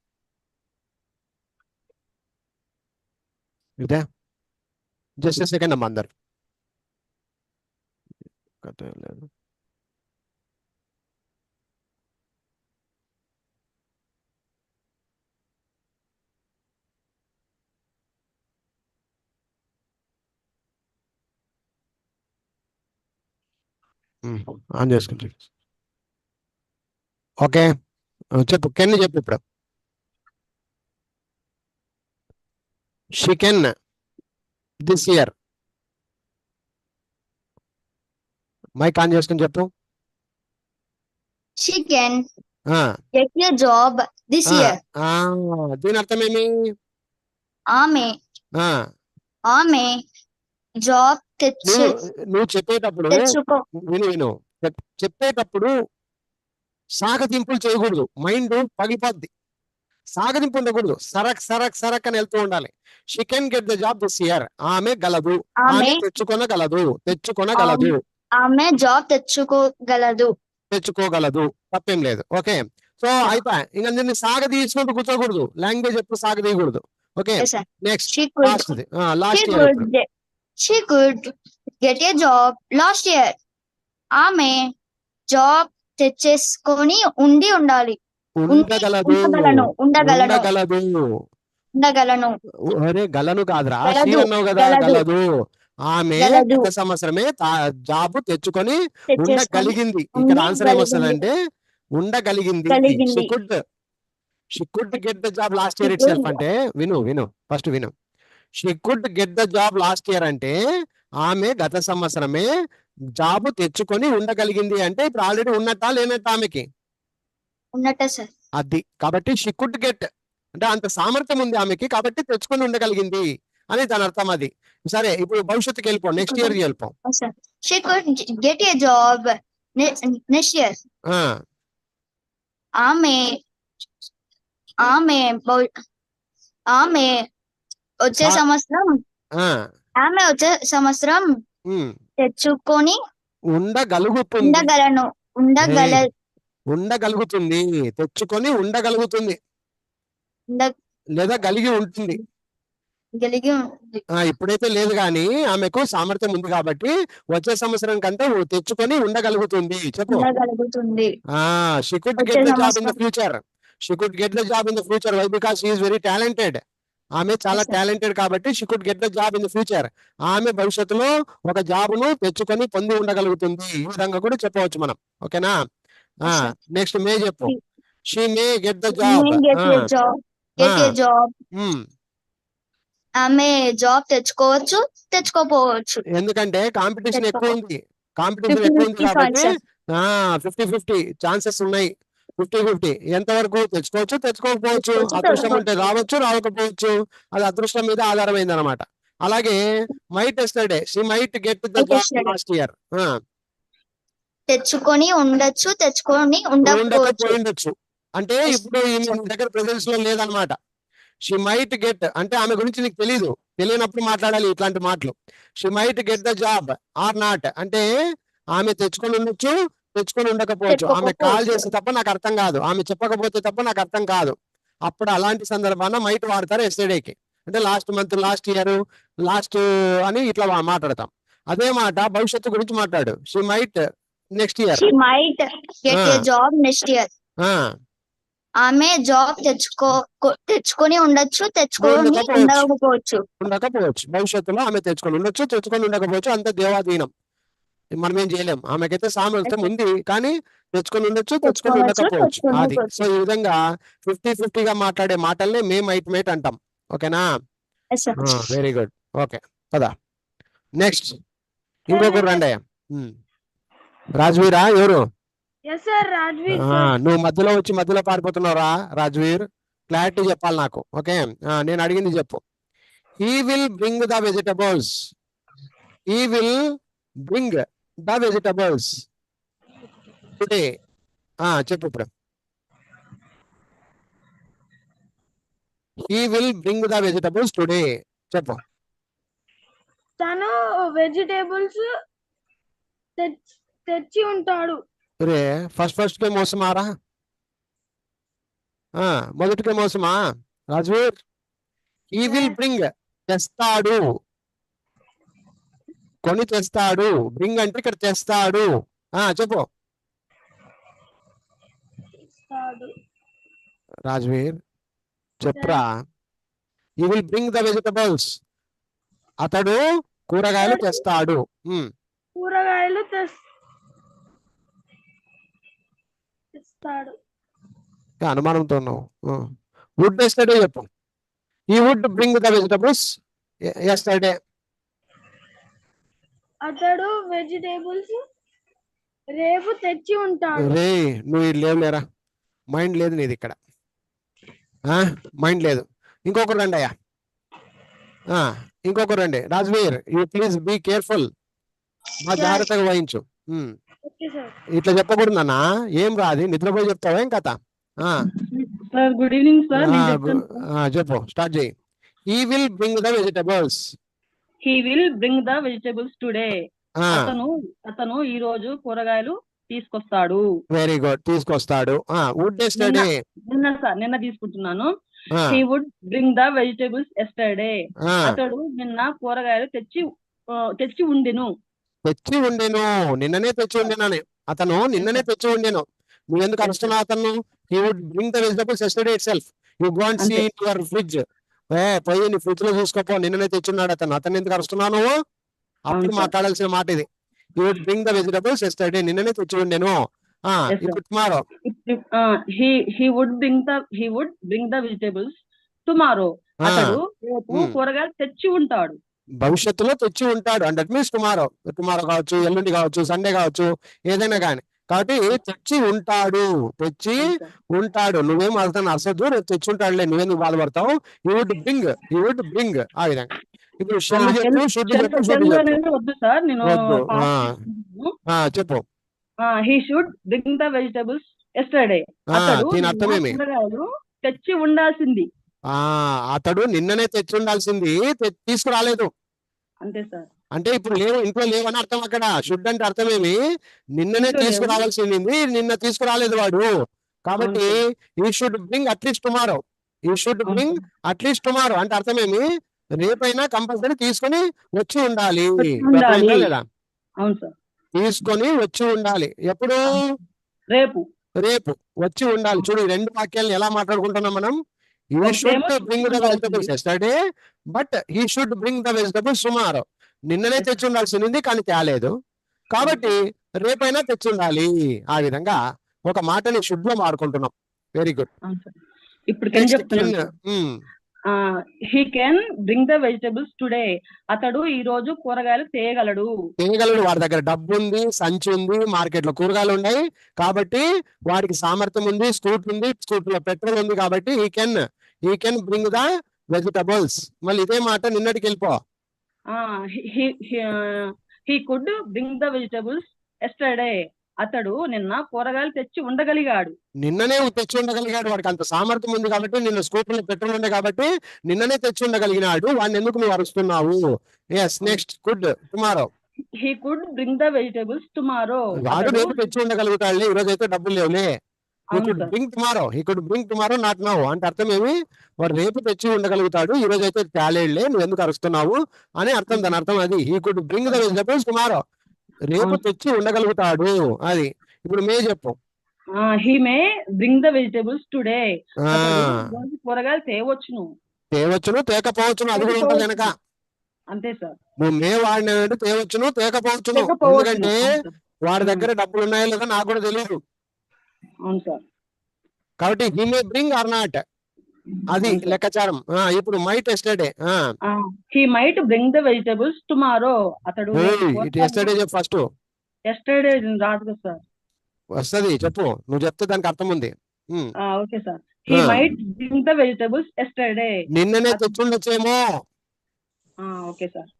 ఇదే జస్ట్ సెకండ్ అమ్మా అందరు. లేదు ఆన్ చేసుకుంటే. ఓకే, చెప్పు. కెన్ చెప్పు ఇప్పుడు. She can this year. Mike on చేసుకుని చెప్పు. She can get a job this year. దీని అర్థం ఏమి? ఆమె జాబ్ నువ్వు చెప్పేటప్పుడు తెచ్చుకో విను చెప్పేటప్పుడు సాగతింపులు చేయకూడదు, మైండ్ పగిలిపోద్ది. సాగతింపు ఉండకూడదు, సరక్ సరక్ సరక్ అని వెళ్తూ ఉండాలి. She can get the job this year, ఆమె గలదు, ఆమె తెచ్చుకొనగలదు. ఆమె జాబ్ తెచ్చుకోగలదు, తప్పేం లేదు. ఓకే, సో అయిపోయి ఇంకా దీన్ని సాగదీసుకుంటూ కూర్చోకూడదు, లాంగ్వేజ్ ఎప్పుడు సాగదీయకూడదు. Okay, Yes, sir. Next She could last she year could get she could get a job last year. ఆమె జాబ్ తెచ్చేసుకొని ఉండాలి. ఉండగలదు. ఉండగలను. అరే గలను కాదురా, గలదు, షీ అన్నావు కదా, గలదు. గలదు. ఆమె గలదు. గత సంవత్సరమే జాబ్ తెచ్చుకొని తెచ్చేసుకొని ఉండగలిగింది. ఇక్కడ ఆన్సర్ ఏమొస్తుందంటే ఉండగలిగింది. కలిగింది. She could get the job last year She it self could. అంటే విను ఫస్ట్ విను. She could get the job last year అంటే ఆమె గత సంవత్సరమే జాబ్ తెచ్చుకొని ఉండగలిగింది అంటే ఇప్పుడు ఆల్రెడీ ఉన్నట్టా లేనట్టా ఆమెకి? ఉన్నట్టే సార్. అది కాబట్టి షీ కుడ్ గెట్ అంటే అంత సామర్థ్యం ఉంది ఆమెకి, కాబట్టి తెచ్చుకొని ఉండగలిగింది అని దాని అర్థం. అది సరే, ఇప్పుడు భవిష్యత్తుకి వెళ్ళిపో, నెక్స్ట్ ఇయర్ వెళ్ళిపో. She could get a job next year. ఆ, ఆమె వచ్చే ఆ. సంవత్సరం ఆ, ఉమ్, తెచ్చుకొని ఉండగలుగుతుంది. ఉండగలుగుతుంది, తెచ్చుకొని ఉండగలుగుతుంది లేదా కలిగి ఉంటుంది. ఇప్పుడైతే లేదు కానీ ఆమెకు సామర్థ్యం ఉంది కాబట్టి వచ్చే సంవత్సరం కంటే తెచ్చుకొని ఉండగలుగుతుంది. చెప్పు. She could get the job in the future. She could get the job in the future. Why? Because she is very talented. ఆమె చాలా టాలెంటెడ్ కాబట్టి she could get the job in the future. ఆమె భవిష్యత్తులో ఒక job ను తెచ్చుకొని పొంది ఉండగలుగుతుంది. ఈ విధంగా కూడా చెప్పవచ్చు మనం. ఓకేనా? నెక్స్ట్ మే చెప్పు. She may get the job. ఆమె జాబ్ తెచ్చుకోవచ్చు, తెచ్చుకోపోవచ్చు. ఎందుకంటే కాంపిటీషన్ ఎక్కువ ఉంది. కాంపిటీషన్ ఎక్కువ ఉంది కాబట్టి 50-50 ఛాన్సెస్ ఉన్నాయి. 50-50 ఎంతవరకు తెచ్చుకోవచ్చు, తెచ్చుకోకపోవచ్చు. అదృష్టం ఉంటే రావచ్చు, రావకపోవచ్చు. అది అదృష్టం మీద ఆధారమైంది అనమాట. అలాగే might yesterday she might get the job last year. తెచ్చుకొని ఉండొచ్చు, తెచ్చుకొని ఉండకపోవచ్చు. అంటే ఇప్పుడు ఈమె దగ్గర ప్రెజెన్స్ లో లేదనమాట. షీ మైట్ గెట్ అంటే ఆమె గురించి నీకు తెలియనప్పుడు మాట్లాడాలి ఇట్లాంటి మాటలు. She might get the job or not అంటే ఆమె తెచ్చుకొని ఉండొచ్చు, తెచ్చుకొని ఉండకపోవచ్చు. ఆమె కాల్ చేస్తే తప్ప నాకు అర్థం కాదు, ఆమె చెప్పకపోతే తప్ప నాకు అర్థం కాదు. అప్పుడు అలాంటి సందర్భాన మైట్ వాడతారు ఎస్టర్డేకి. అంటే last month, last year, last అని ఇట్లా మాట్లాడతాం. అదే మాట భవిష్యత్తు గురించి మాట్లాడు. She might next year. She might get a job next year. ఆమె జాబ్ తెచ్చుకొని ఉండొచ్చు, తెచ్చుకొని ఉండకపోవచ్చు. భవిష్యత్తులో ఆమె తెచ్చుకొని ఉండొచ్చు, తెచ్చుకొని ఉండకపోవచ్చు. అంత దేవాధీనం, మనం ఏం చేయలేం. ఆమెకైతే సామర్థ్యం ఉంది కానీ తెచ్చుకొని ఉండొచ్చు, తెచ్చుకొని ఉండకపోవచ్చు. అది సో ఈ విధంగా 50-50గా మాట్లాడే మాటల్ని మే మైట్ అంటాం. ఓకేనా? Very good. ఓకే పదా నెక్స్ట్. ఇంకొకరు రండి. రాజ్వీరా ఎవరు? నువ్వు మధ్యలో వచ్చి మధ్యలో పారిపోతున్నావురా రాజ్వీర్. క్లారిటీ చెప్పాలి నాకు. ఓకే, నేను అడిగింది చెప్పు. He will bring the vegetables. He will bring the vegetables today. చెప్పు ఇప్పుడు. He will bring the vegetables today. చెప్పు. తను వెజిటేబుల్స్ తెచ్చి ఉంటాడు. రే ఫస్ట్ కే మోసమారా? మొదటికే మోసమా రాజ్వీర్? హీ విల్ బ్రింగ్ తెస్తాడు, కొని తెస్తాడు. బ్రింగ్ అంటే ఇక్కడ తెస్తాడు. చెప్పు రాజ్వీర్, చెప్పురా. He will bring the vegetables. అతడు కూరగాయలు తెస్తాడు. కూరగాయలు తెస్తాడు. అనుమానంతో ఉన్నావు. వుడ్ ఎస్టర్డే చెప్పు. He would bring the vegetables yesterday. అతడు వెజిటేబుల్స్ రేపు తెచ్చి ఉంటాడు. రే నువ్వు లేవులేరా, మైండ్ లేదు నీది ఇక్కడ. మైండ్ లేదు. ఇంకొకరు రండి అయ్యా. ఇంకొకరు రండి Rajveer, you please be careful, బాగా Sure. జాగ్రత్తగా వహించు. Okay sir. ఇట్లా చెప్పకూడదన్నా, ఏం రాది నిద్రపోయి చెప్తావా ఏం కథ? సార్ గుడ్ ఈవినింగ్ సార్, నేను చెప్తాను సార్. చెప్పు, స్టార్ట్ చేయి. He will bring the vegetables. He will bring the vegetables today. అతను ఈ రోజు కూరగాయలు తీసుకొస్తాడు. వెరీ గుడ్, తీసుకొస్తాడు. Would yesterday. నిన్న తీసుకుంటున్నాను. He would bring the vegetables yesterday. అతడు నిన్న కూరగాయలు తెచ్చి ఉండెను. తెచ్చి ఉండేను, నిన్ననే తెచ్చి ఉండేనని. అతను నిన్ననే తెచ్చి ఉండేను. నువ్వు ఎందుకు అరుస్తున్నావు అతను? He would bring the vegetables yesterday itself. You go and see in your fridge. పోయి నీ ఫ్రిడ్జ్ లో చూసుకోపో, నిన్ననే తెచ్చున్నాడు అతను ఎందుకు అరుస్తున్నావు నువ్వు? అప్పుడు మాట్లాడాల్సిన మాట ఇది. He would bring the vegetables yesterday, నిన్ననే తెచ్చి ఉండేను. ఇప్పుడు tomorrow. He would bring the vegetables tomorrow. అతడు రేపు కూరగాయలు తెచ్చి ఉంటాడు. భవిష్యత్తులో తెచ్చి ఉంటాడు అంటే దట్ మీన్స్ టుమారో కావచ్చు, ఎల్లుండి కావచ్చు, సండే కావచ్చు, ఏదైనా కానీ. కాబట్టి తెచ్చి ఉంటాడు. నువ్వేం అర్థం అరసద్దు, రేపు తెచ్చి ఉంటాడులే, నువ్వెందుకు బాధపడతావు? యూ వుడ్ బ్రింగ్ ఆ విధంగా. ఇప్పుడు షెల్ చెప్పు, షుడ్ చెప్పు, వద్దు సార్, నేను చెప్పు. He should bring the vegetables yesterday. దీని అర్థమేమి? కూరగాయలు తెచ్చి ఉండాల్సింది. అతడు నిన్ననే తెచ్చి ఉండాల్సింది, తీసుకురాలేదు. అంతే సార్. అంటే ఇప్పుడు లేవు, ఇంట్లో లేవని అర్థం. అక్కడ షుడ్ అంటే అర్థమేమి? నిన్ననే తీసుకురావాల్సింది, నిన్న తీసుకురాలేదు వాడు. కాబట్టి ఈ షుడ్ బ్రింగ్ అట్లీస్ట్ టుమారో. అంటే అర్థమేమి? రేపైనా కంపల్సరీ తీసుకొని వచ్చి ఉండాలి. లేదా? అవును సార్, తీసుకొని వచ్చి ఉండాలి. ఎప్పుడు? రేపు వచ్చి ఉండాలి. చూడు, ఈ రెండు వాక్యాలను ఎలా మాట్లాడుకుంటున్నాం మనం. He should bring the vegetables yesterday, but he should bring the vegetables tomorrow. నిన్ననే తెచ్చి ఉండాల్సింది కానీ తేలేదు, కాబట్టి రేపైనా తెచ్చి ఉండాలి. ఆ విధంగా ఒక మాటని షుడ్ లో మాడుకుంటున్నాం. Very good. ఇప్పుడు he can bring the vegetables today. అతడు ఈ రోజు కూరగాయలు తేయగలడు. వాడి దగ్గర డబ్బు ఉంది, సంచి ఉంది, మార్కెట్ లో కూరగాయలు ఉన్నాయి, కాబట్టి వాడికి సామర్థ్యం ఉంది. స్కూటర్ లో పెట్రోల్ ఉంది, కాబట్టి he can bring the vegetables. మళ్ళీ ఇదే మాట నిన్నటికి వెళ్ళిపో. he could bring the vegetables yesterday. అతడు నిన్న కూరగాయలు తెచ్చి ఉండగలిగాడు. నిన్ననే తెచ్చి ఉండగలిగాడు. వాడికి అంత సామర్థ్యం ఉంది కాబట్టి, నిన్న స్కూటర్ లో పెట్రోల్ ఉంది కాబట్టి నిన్ననే తెచ్చి ఉండగలిగినాడు. వాడిని ఎందుకు నువ్వు అరుస్తున్నావు? Next could tomorrow. he could bring the vegetables tomorrow. వాడు రేపు తెచ్చి ఉండగలుగుతాడులే, ఈ రోజు అయితే డబ్బులు లేవులే. he could bring tomorrow not now. అంటే అర్థం ఏమి? వాడు రేపు తెచ్చి ఉండగలుగుతాడు, ఈ రోజు అయితే తేలేడులే, నువ్వు ఎందుకు అరుస్తున్నావు అని అర్థం. దాని అర్థం అది. he could bring the vegetables tomorrow. రేపు తెచ్చి ఉండగలుగుతాడు. అది. ఇప్పుడు మే చెప్పు. he may bring the vegetables today. కూరగాయలు తేవచ్చును, తేకపోవచ్చును, అది కూడా ఉంటుంది వెనక. అంతే సార్. నువ్వు మే వాడిన తేవచ్చును, తేకపోవచ్చును. ఎందుకంటే వాడి దగ్గర డబ్బులు ఉన్నాయో లేదో నాకు కూడా తెలియదు. అవును సార్. కాబట్టి he may bring or not, అది లెక్కాచారం. ఇప్పుడు might yesterday. he might bring the vegetables tomorrow. అతడు ఎస్టర్డే చెప్పు ఫస్ట్. ఎస్టర్డే రాదు సార్. వస్తుంది, చెప్పు. నువ్వు చెప్తే దానికి అర్థం ఉంది. Okay sir. he might bring the vegetables yesterday. నిన్ననే తెచ్చుండొచ్చేమో. Okay sir.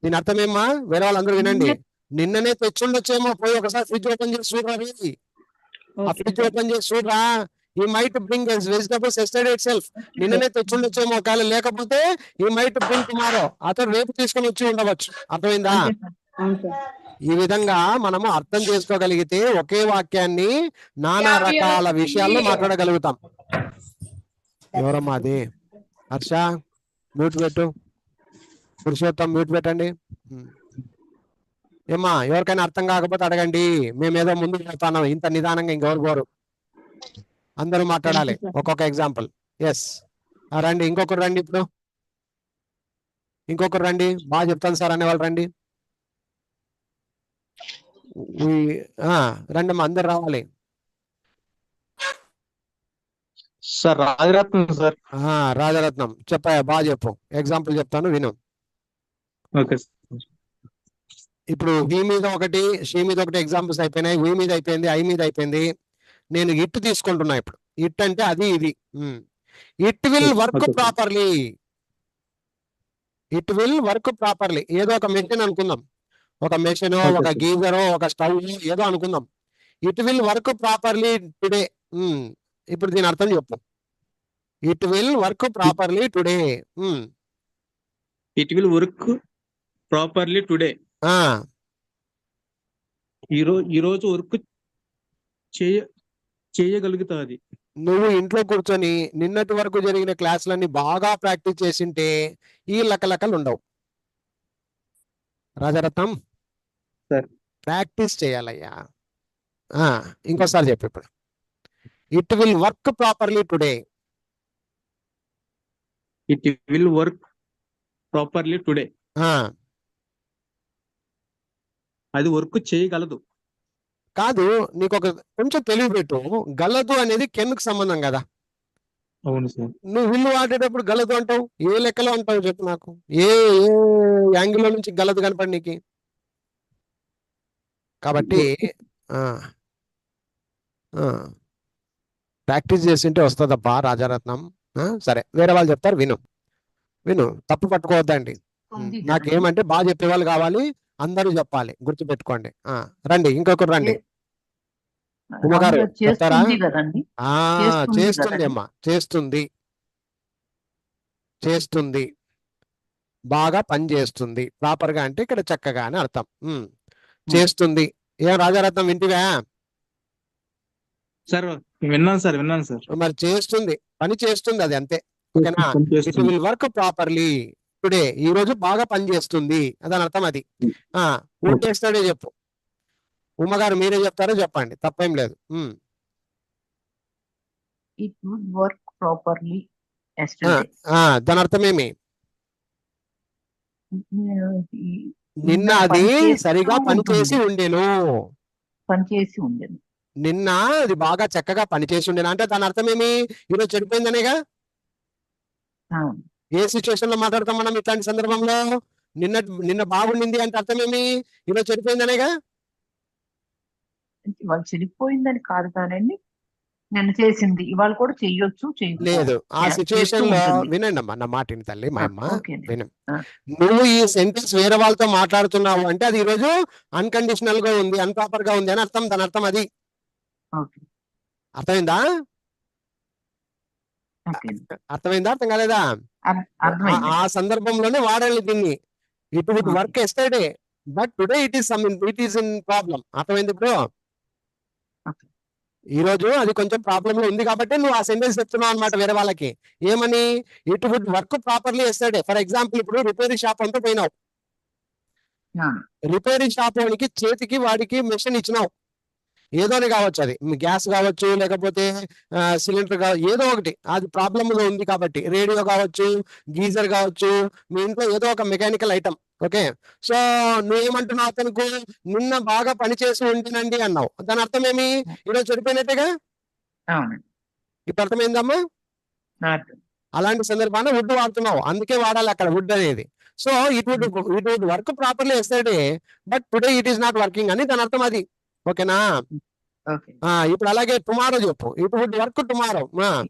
దీని అర్థం ఏమా? వేరే వాళ్ళందరూ వినండి. నిన్ననే తెచ్చుండొచ్చేమో. పోయి ఒకసారి ఫ్రిడ్జ్ ఓపెన్ చేసి చూడరా. ఫ్రిడ్జ్ ఓపెన్ చేసి చూడరా. he might bring his vegetables yesterday itself. నిన్ననే తెచ్చుండొచ్చేమో. ఒకవేళ లేకపోతే he might bring tomorrow. అతను రేపు తీసుకొని వచ్చి ఉండవచ్చు. అర్థమైందా? ఈ విధంగా మనము అర్థం చేసుకోగలిగితే ఒకే వాక్యాన్ని నానా రకాల విషయాల్లో మాట్లాడగలుగుతాం. ఎవరమ్మా అది? హర్ష మ్యూట్ పెట్టు. పురుషోత్తం మ్యూట్ పెట్టండి. ఏమ్మా, ఎవరికైనా అర్థం కాకపోతే అడగండి. మేమేదో ముందుకు చెప్తాను, ఇంత నిదానంగా ఇంకెవరు కోరు. అందరూ మాట్లాడాలి, ఒక్కొక్క ఎగ్జాంపుల్. రండి, ఇంకొకరు రండి. ఇప్పుడు ఇంకొకరు రండి, బాగా చెప్తాను సార్ అనేవాళ్ళు రండి. రండి అమ్మా, అందరు రావాలి. Sir Rajaratnam sir. రాజరత్నం చెప్పా, బాగా చెప్పు. ఎగ్జాంపుల్ చెప్తాను, విను. ఓకే. ఇప్పుడు హీ మీద ఒకటి, షీ మీద ఒకటి ఎగ్జాంపుల్స్ అయిపోయినాయి. వీ మీద అయిపోయింది, ఐ మీద అయిపోయింది. నేను ఇట్ తీసుకుంటున్నా ఇప్పుడు. ఇట్ అంటే అది, ఇది. It will work properly. It will work properly. ఏదో ఒక మెషిన్ అనుకుందాం, ఒక మెషిన్, Okay, ఒక sir. గీజర్, ఒక స్టవ్, ఏదో అనుకుందాం. It will work properly today. ఇప్పుడు దీని అర్థం చెప్పు. It will work properly today. It will work properly today. ఈ రోజు వర్క్ చేయగలుగుతాది. నువ్వు ఇంట్లో కూర్చొని నిన్నటి వరకు జరిగిన క్లాసులన్నీ బాగా ప్రాక్టీస్ చేసింటే ఈ లకలకలు ఉండవు. రాజరత్నం, సార్. ప్రాక్టీస్ చేయాలయ్యా. ఇంకోసారి చెప్పు ఇప్పుడు. It will work properly today. It will work properly today. అది వర్క్ చేయగలదు. కాదు, నీకు ఒక కొంచెం తెలివి పెట్టు. గలదు అనేది కెన్కు సంబంధం కదా. అవును సార్. నువ్వు విల్లు వాడేటప్పుడు గలదు అంటావు, ఏ లెక్కలో అంటావు చెప్పు నాకు. ఏ ఏ యాంగిల్లో నుంచి గలదు కనపడి నీకు. కాబట్టి ప్రాక్టీస్ చేసింటే వస్తుందబ్బా రాజారత్నం. సరే, వేరే వాళ్ళు చెప్తారు, విను విను, తప్పు పట్టుకోవద్దండి. నాకేమంటే బాగా చెప్పేవాళ్ళు కావాలి, అందరూ చెప్పాలి, గుర్తుపెట్టుకోండి. రండి, ఇంకొకరు రండి. ఉమ్మగారు చెప్తారా? చేస్తుంది అమ్మా, చేస్తుంది, చేస్తుంది, బాగా పని చేస్తుంది. ప్రాపర్ గా అంటే ఇక్కడ చక్కగా అని అర్థం. చేస్తుంది. ఏం రాజారత్నం వింటివా? సార్ విన్నాను సార్, విన్నాను సార్. మరి చేస్తుంది, పని చేస్తుంది, అది అంతే. ఓకేనా? It will work properly today. ఈ రోజు బాగా పని చేస్తుంది, అదని అర్థం. అది వుడ్ చేస్తాడే చెప్పు. ఉమ్మగారు మీరే చెప్తారో చెప్పండి, తప్పేం లేదు. ఇట్ వుడ్ వర్క్ ప్రాపర్లీ దాని అర్థం ఏమి? నిన్న అది సరిగా పనిచేసి ఉండేను. పనిచేసి ఉండేను. నిన్న అది బాగా చక్కగా పనిచేసి ఉండేను అంటే దాని అర్థం ఏమి? ఈరోజు చెడిపోయిందనేగా. ఏ సిచ్యువేషన్ లో మాట్లాడతాం మనం ఇట్లాంటి సందర్భంలో? నిన్న బాగుండింది అంటే అర్థం ఏమి? ఈరోజు చెడిపోయిందనేగా. వాళ్ళు చెడిపోయిందని కాదు కానండి, నిన్న చేసింది ఇవాళ కూడా చెయ్యొచ్చు. లేదు, ఆ సిచ్యువేషన్ లో వినండి అమ్మా, నా మాట విని తల్లి, మా అమ్మ విను. నువ్వు ఈ సెంటెన్స్ వేరే వాళ్ళతో మాట్లాడుతున్నావు అంటే అది ఈరోజు అన్కండిషనల్ గా ఉంది, అన్ప్రాపర్ గా ఉంది అని అర్థం. దాని అర్థం అది. అర్థమైందా? అర్థమైందా? అర్థం కాలేదా? ఆ సందర్భంలోనే వాడాలి దీన్ని. It would work yesterday but today it is in problem. అర్థమైంది ఇప్పుడు? ఈ రోజు అది కొంచెం ప్రాబ్లం లో ఉంది కాబట్టి నువ్వు ఆ సెంటెన్స్ చెప్తున్నావు అనమాట వేరే వాళ్ళకి. ఏమని? It would work properly yesterday. For example, ఇప్పుడు రిపేరింగ్ షాప్ అంతా పోయినావు. రిపేరింగ్ షాప్ వాడికి చేతికి వాడికి మెషిన్ ఇచ్చినావు. ఏదోనే కావచ్చు, అది గ్యాస్ కావచ్చు, లేకపోతే సిలిండర్ కావచ్చు, ఏదో ఒకటి. అది ప్రాబ్లమ్ లో ఉంది కాబట్టి రేడియో కావచ్చు, గీజర్ కావచ్చు, మీ ఇంట్లో ఏదో ఒక మెకానికల్ ఐటమ్. ఓకే, సో నువ్వేమంటున్నావు? అతనికి నిన్న బాగా పనిచేసి ఉంటేనండి అన్నావు. దాని అర్థం ఏమి? ఈరోజు చెడిపోయినట్టేగా. ఇప్పుడు అర్థమైందమ్మా? అలాంటి సందర్భాన్ని వుడ్ వాడుతున్నావు, అందుకే వాడాలి అక్కడ వుడ్ అనేది. So it would work properly yesterday but today it is not working అని దాని అర్థం అది. ఓకేనా? ఇప్పుడు అలాగే టుమారో చెప్పు. ఇట్ వుడ్ వర్క్ టుమారో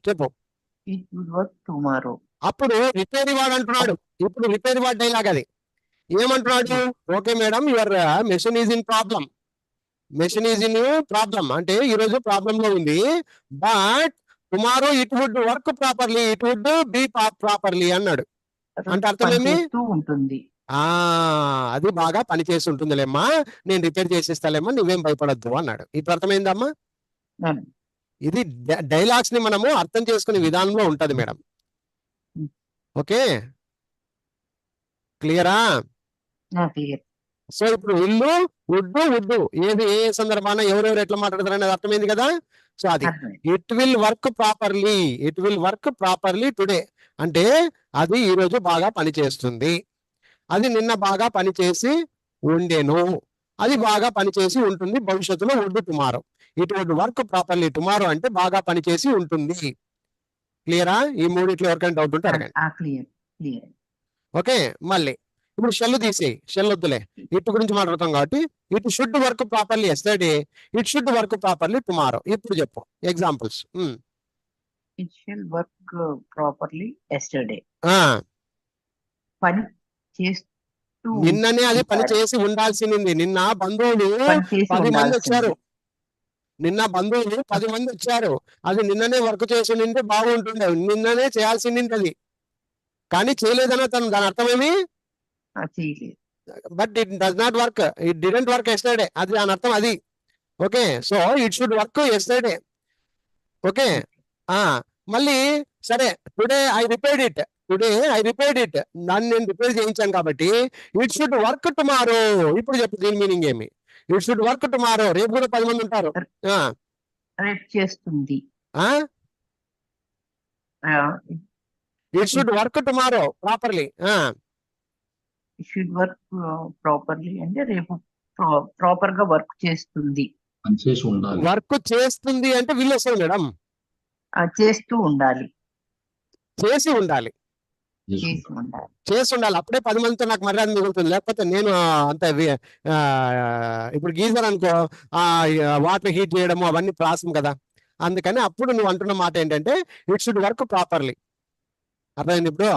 చెప్పు. It would work tomorrow. అప్పుడు రిపేర్ వాడు అంటున్నాడు. ఇప్పుడు రిపేర్ వాడు డైలాగ్ అది. ఏమంటున్నాడు? Okay madam, your machine is in problem. Machine is in problem అంటే ఈ రోజు ప్రాబ్లం లో ఉంది, but tomorrow it would work properly, it would B properly అన్నాడు. అంటే అర్థం ఏమి? ఉంటుంది. అది బాగా పనిచేసి ఉంటుందిలేమ్మా, నేను రిపేర్ చేసేస్తాలేమ్మా, నువ్వేం భయపడద్దు అన్నాడు. ఇప్పుడు అర్థమైందమ్మా? ఇది డైలాగ్స్ ని మనము అర్థం చేసుకునే విధానంలో ఉంటది మేడం. ఓకే, క్లియరా? సో ఇప్పుడు ఇల్లు, వుడ్డు ఏది ఏ సందర్భాన ఎవరెవరు ఎట్లా మాట్లాడతారు అనేది అర్థమైంది కదా. సో అది it will work properly, it will work properly today అంటే అది ఈ రోజు బాగా పనిచేస్తుంది, అది నిన్న బాగా పనిచేసి ఉండేను, అది బాగా పనిచేసి ఉంటుంది భవిష్యత్తులో. Would tomorrow. It would work properly tomorrow అంటే బాగా పనిచేసి ఉంటుంది. క్లియరా? ఈ మూడిట్లో ఎవరికైనా డౌట్ ఉంటే అడగండి. ఓకే, మళ్ళీ ఇప్పుడు షెల్ తీసేయి, షెల్ వద్దులే, ఇట్ గురించి మాట్లాడతాం కాబట్టి it should work properly yesterday, it should work properly tomorrow. ఇప్పుడు చెప్పు examples. It shall work properly yesterday. పని చేస్తూ నిన్ననే అది పని ఉంటారు. చేసి ఉండాల్సింది. నిన్న బంధువులు పని చేసి 10 మంది ఉండాల్సింది. వచ్చారు. నిన్న బంధువులు 10 మంది వచ్చారు. అది నిన్ననే వర్క్ చేసి ఉంటే బాగుంటుండే. నిన్ననే చేయాల్సింది అది. కానీ చేయలేదన్న దాని అర్థమేమి? చేయలేదు. But it does not work. It didn't work yesterday. అది దాని అర్థం అది. Okay, so it should work yesterday. Okay, మళ్ళీ సరే టుడే ఐ రిపేర్డ్ ఇట్. దాన్ని నేను రిపేర్ చేయించాను కాబట్టి ఇట్ షుడ్ వర్క్ టుమారో. ఇప్పుడు చెప్పు దీని మీనింగ్ ఏమి? It should work tomorrow. రేపు కూడా 10 మంది ఉంటారు. రేపు చేస్తుంది. It should work tomorrow properly. Should work properly అంటే రేపు ప్రాపర్ గా వర్క్ చేస్తుంది. వర్క్ చేస్తుంది అంటే వీళ్ళు వస్తుంది మేడం. చేస్తూ ఉండాలి. చేసి ఉండాలి. చేసి ఉండాలి. అప్పుడే 10 మందితో నాకు మర్యాద మిగులుతుంది. లేకపోతే నేను అంత ఇప్పుడు గీజర్ అనుకో, వాటర్ హీట్ చేయడము అవన్నీ ప్రాసం కదా. అందుకని అప్పుడు నువ్వు అంటున్న మాట ఏంటంటే ఇట్ షుడ్ వర్క్ ప్రాపర్లీ. అర్థమైంది ఇప్పుడు?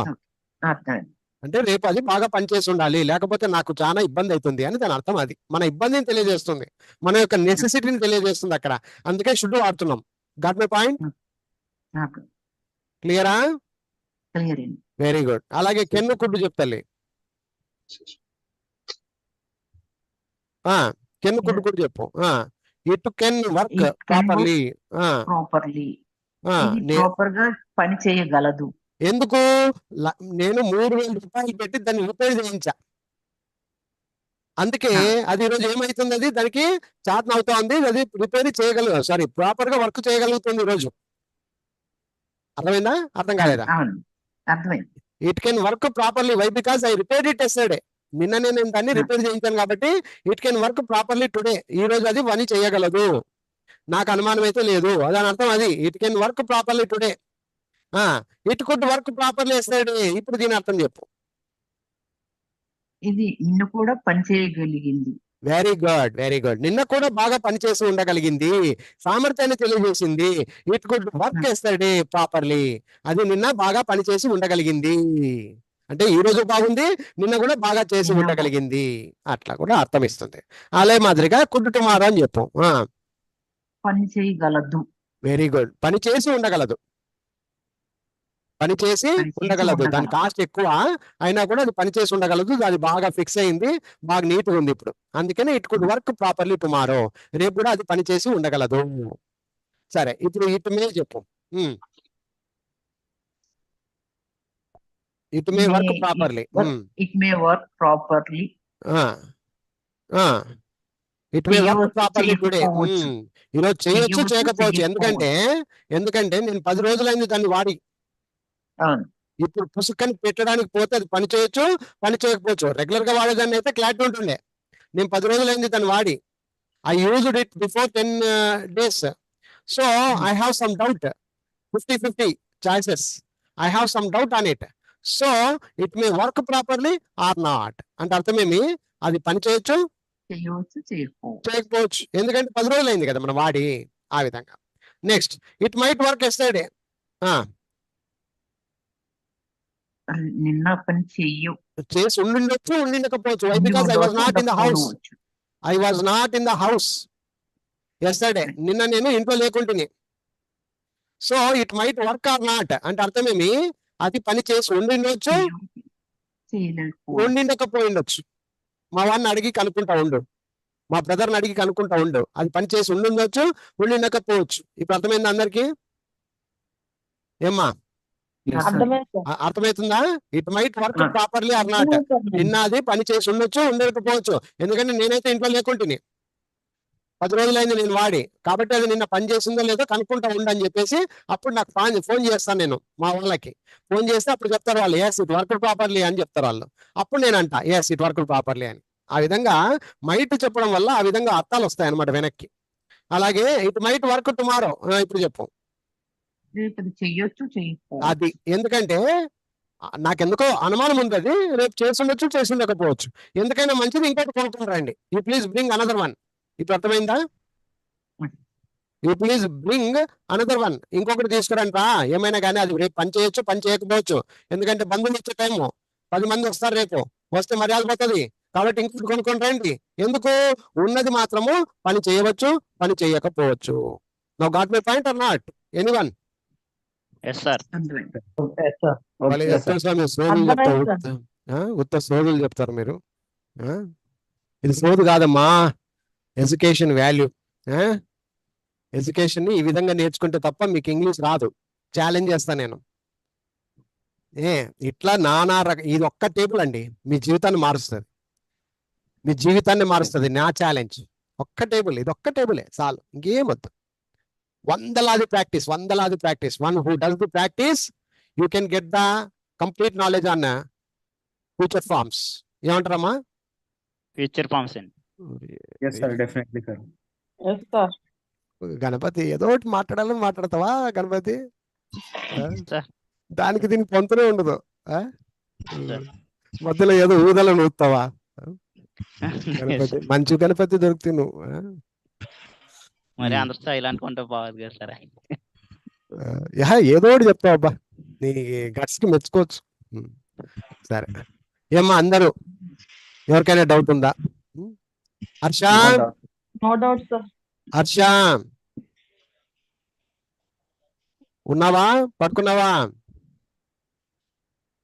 అంటే రేపు అది బాగా పనిచేసి ఉండాలి, లేకపోతే నాకు చాలా ఇబ్బంది అవుతుంది అని దాని అర్థం. అది మన ఇబ్బందిని తెలియజేస్తుంది, మన యొక్క నెసెసిటీని తెలియజేస్తుంది అక్కడ. అందుకే షుడ్ వాడుతున్నాం. Got my point? క్లియరా? Very good. అలాగే కెన్ను కుడ్డు చెప్తాలి. కెన్ను కుడ్డు కూడా చెప్పు. It can work properly. Proper గా పని చేయగలదు. ఎందుకు? నేను 3,000 రూపాయలు పెట్టి దాన్ని రిపేర్ చేయించా. అందుకే అది ఈరోజు ఏమైతుంది, అది దానికి చాతన అవుతోంది, అది రిపేర్ చేయగలదు. సారీ, ప్రాపర్ గా వర్క్ చేయగలుగుతుంది ఈరోజు. అర్థమైందా? అర్థం కాలేదా? అర్థమైంది. It can work properly. Why? Because I repaired it yesterday. నిన్ననే నేను దాన్ని రిపేర్ చేయించాను కాబట్టి it can work properly today. ఈ రోజు అది పని చేయగలదు. నాకు అనుమానం అయితే లేదు. అదని అర్థం అది. It can work properly today. It could work properly yesterday. ఇప్పుడు దీని అర్థం చెప్పు. ఇది నిన్న కూడా పని చేయగలిగింది. Very good, very good. నిన్న కూడా బాగా పనిచేసి ఉండగలిగింది, సామర్థ్యాన్ని తెలియజేసింది. It could work yesterday properly. అది నిన్న బాగా పనిచేసి ఉండగలిగింది అంటే ఈ రోజు బాగుంది, నిన్న కూడా బాగా చేసి ఉండగలిగింది. అట్లా కూడా అర్థం ఇస్తుంది. అలే మాదిరిగా కుడ్ టుమారో అని చెప్పు. పని చేయగలదు. Very good. పని చేసి ఉండగలదు. పని చేసి ఉండగలదు. దాని కాస్ట్ ఎక్కువ అయినా కూడా అది పని చేసి ఉండగలదు. అది బాగా ఫిక్స్ అయింది, బాగా నీట్ గా ఉంది ఇప్పుడు. అందుకని it could work properly tomorrow. రేపు కూడా అది పని చేసి ఉండగలదు. సరే, ఇప్పుడు ఇట్ మే చెప్పు. It may work properly. It may work properly. It may work properly today. ఈరోజు చేయొచ్చు, చేయకపోవచ్చు. ఎందుకంటే నేను 10 రోజులైంది దాన్ని వాడి. ఇప్పుడు పుస్తకాన్ని పెట్టడానికి పోతే అది పని చేయొచ్చు, పని చేయకపోవచ్చు. రెగ్యులర్ గా వాడేదాన్ని అయితే క్లారిటీ ఉంటుండే. నేను 10 రోజులైంది దాన్ని వాడి. I used it before 10 days. So I have some doubt. 50-50 choices. I have some doubt on it. So it may work properly are not. అంటే అర్థమేమి? అది పని చేయొచ్చు, చేయకపోవచ్చు. ఎందుకంటే 10 రోజులైంది కదా మనం వాడి. ఆ విధంగా. Next, it might work yesterday. నిన్న పని చేసి ఉండిండొచ్చు, ఉండిండకపోవచ్చు. Why? Because I was not in the house. Yesterday. నిన్న నేను ఇంట్లో లేకుంటుని. So it might work or not అంటే అర్థమేమి? అది పని చేసి ఉండిండొచ్చు, ఉండిండకపోయిండొచ్చు. మా వాడిని అడిగి కనుక్కుంటా ఉండు, మా బ్రదర్ని అడిగి కనుక్కుంటా ఉండు. అది పని చేసి ఉండిండొచ్చు, ఉండిండకపోవచ్చు. ఇప్పుడు అర్థమైంది అందరికి? ఏమ్మా, అర్థమవుతుందా? It might work properly are not. నిన్న అది పని చేసి ఉండొచ్చు, ఉండకపోవచ్చు. ఎందుకంటే నేనైతే ఇంట్లో లేకుంటుని, 10 రోజులైంది నేను వాడి. కాబట్టి అది నిన్న పని చేసిందో లేదో కనుక్కుంటా ఉండని చెప్పేసి అప్పుడు నాకు ఫోన్ చేస్తాను. నేను మా వాళ్ళకి ఫోన్ చేస్తే అప్పుడు చెప్తారు వాళ్ళు, ఎస్ ఇట్ వర్క్ ప్రాపర్లీ అని చెప్తారు వాళ్ళు. అప్పుడు నేను అంటా ఎస్ ఇట్ వర్క్ ప్రాపర్లీ అని. ఆ విధంగా మైట్ చెప్పడం వల్ల ఆ విధంగా అర్థాలు వస్తాయి అన్నమాట వెనక్కి. అలాగే ఇట్ మైట్ వర్క్ టుమారో. ఇప్పుడు చెప్పు. అది ఎందుకంటే నాకెందుకో అనుమానం ఉంది, అది రేపు చేసి ఉండొచ్చు, చేసి ఉండకపోవచ్చు. ఎందుకైనా మంచిది ఇంకోటి కొనుక్కొని రండి. You please bring another one. ఇప్పుడు అర్థమైందా? You please bring another one. ఇంకొకటి తీసుకురంటా. ఏమైనా కానీ అది రేపు పని చేయొచ్చు, పని చేయకపోవచ్చు. ఎందుకంటే బంధువులు ఇచ్చే టైము 10 మంది వస్తారు రేపు. వస్తే మర్యాద పోతుంది. కాబట్టి ఇంకోటి కొనుక్కొని రండి. ఎందుకు? ఉన్నది మాత్రము పని చేయవచ్చు, పని చేయకపోవచ్చు. Now got my point or not? Anyone? Yes sir. వాళ్ళు చెప్తారు స్వామి, సోదులు చెప్తారు. ఉత్త సోదులు చెప్తారు మీరు. ఇది సోదు కాదమ్మా, ఎడ్యుకేషన్ వాల్యూ. ఎడ్యుకేషన్ ని ఈ విధంగా నేర్చుకుంటే తప్ప మీకు ఇంగ్లీష్ రాదు. ఛాలెంజ్ చేస్తాను నేను. ఇట్లా నానా ఇది ఒక్క టేబుల్ అండి మీ జీవితాన్ని మారుస్తుంది. మీ జీవితాన్ని మారుస్తుంది నా ఛాలెంజ్. ఒక్క టేబుల్, ఇది ఒక్క టేబులే చాలు, ఇంకేం వద్దు. వందలాది practice. One who does the practice you can get the complete knowledge on future forms. ఏమంటారమ్మా? ఫ్యూచర్ ఫార్మ్స్ అండి. Yes, sir. Definitely, sir. Yes sir. Ganapati ఏదో ఒకటి మాట్లాడాలని మాట్లాడతావా గణపతి? సార్. దానికి దీనికి పొంతనే ఉండదు. మధ్యలో ఏదో ఊదలను ఊతావా? గణపతి మంచి గణపతి దొరుకుతుంది నువ్వు. మరి అందరూ సైలెంట్ ఉంటే బాగుంది కదా సార్. ఏదో ఒకటి చెప్తావు అబ్బా, నీ గట్స్ కి మెచ్చుకోవచ్చు. సరే ఏమ్మా, అందరూ ఎవరికైనా డౌట్ ఉందా? Harsha, no doubt sir. Harsha ఉన్నావా? పట్టుకున్నావా?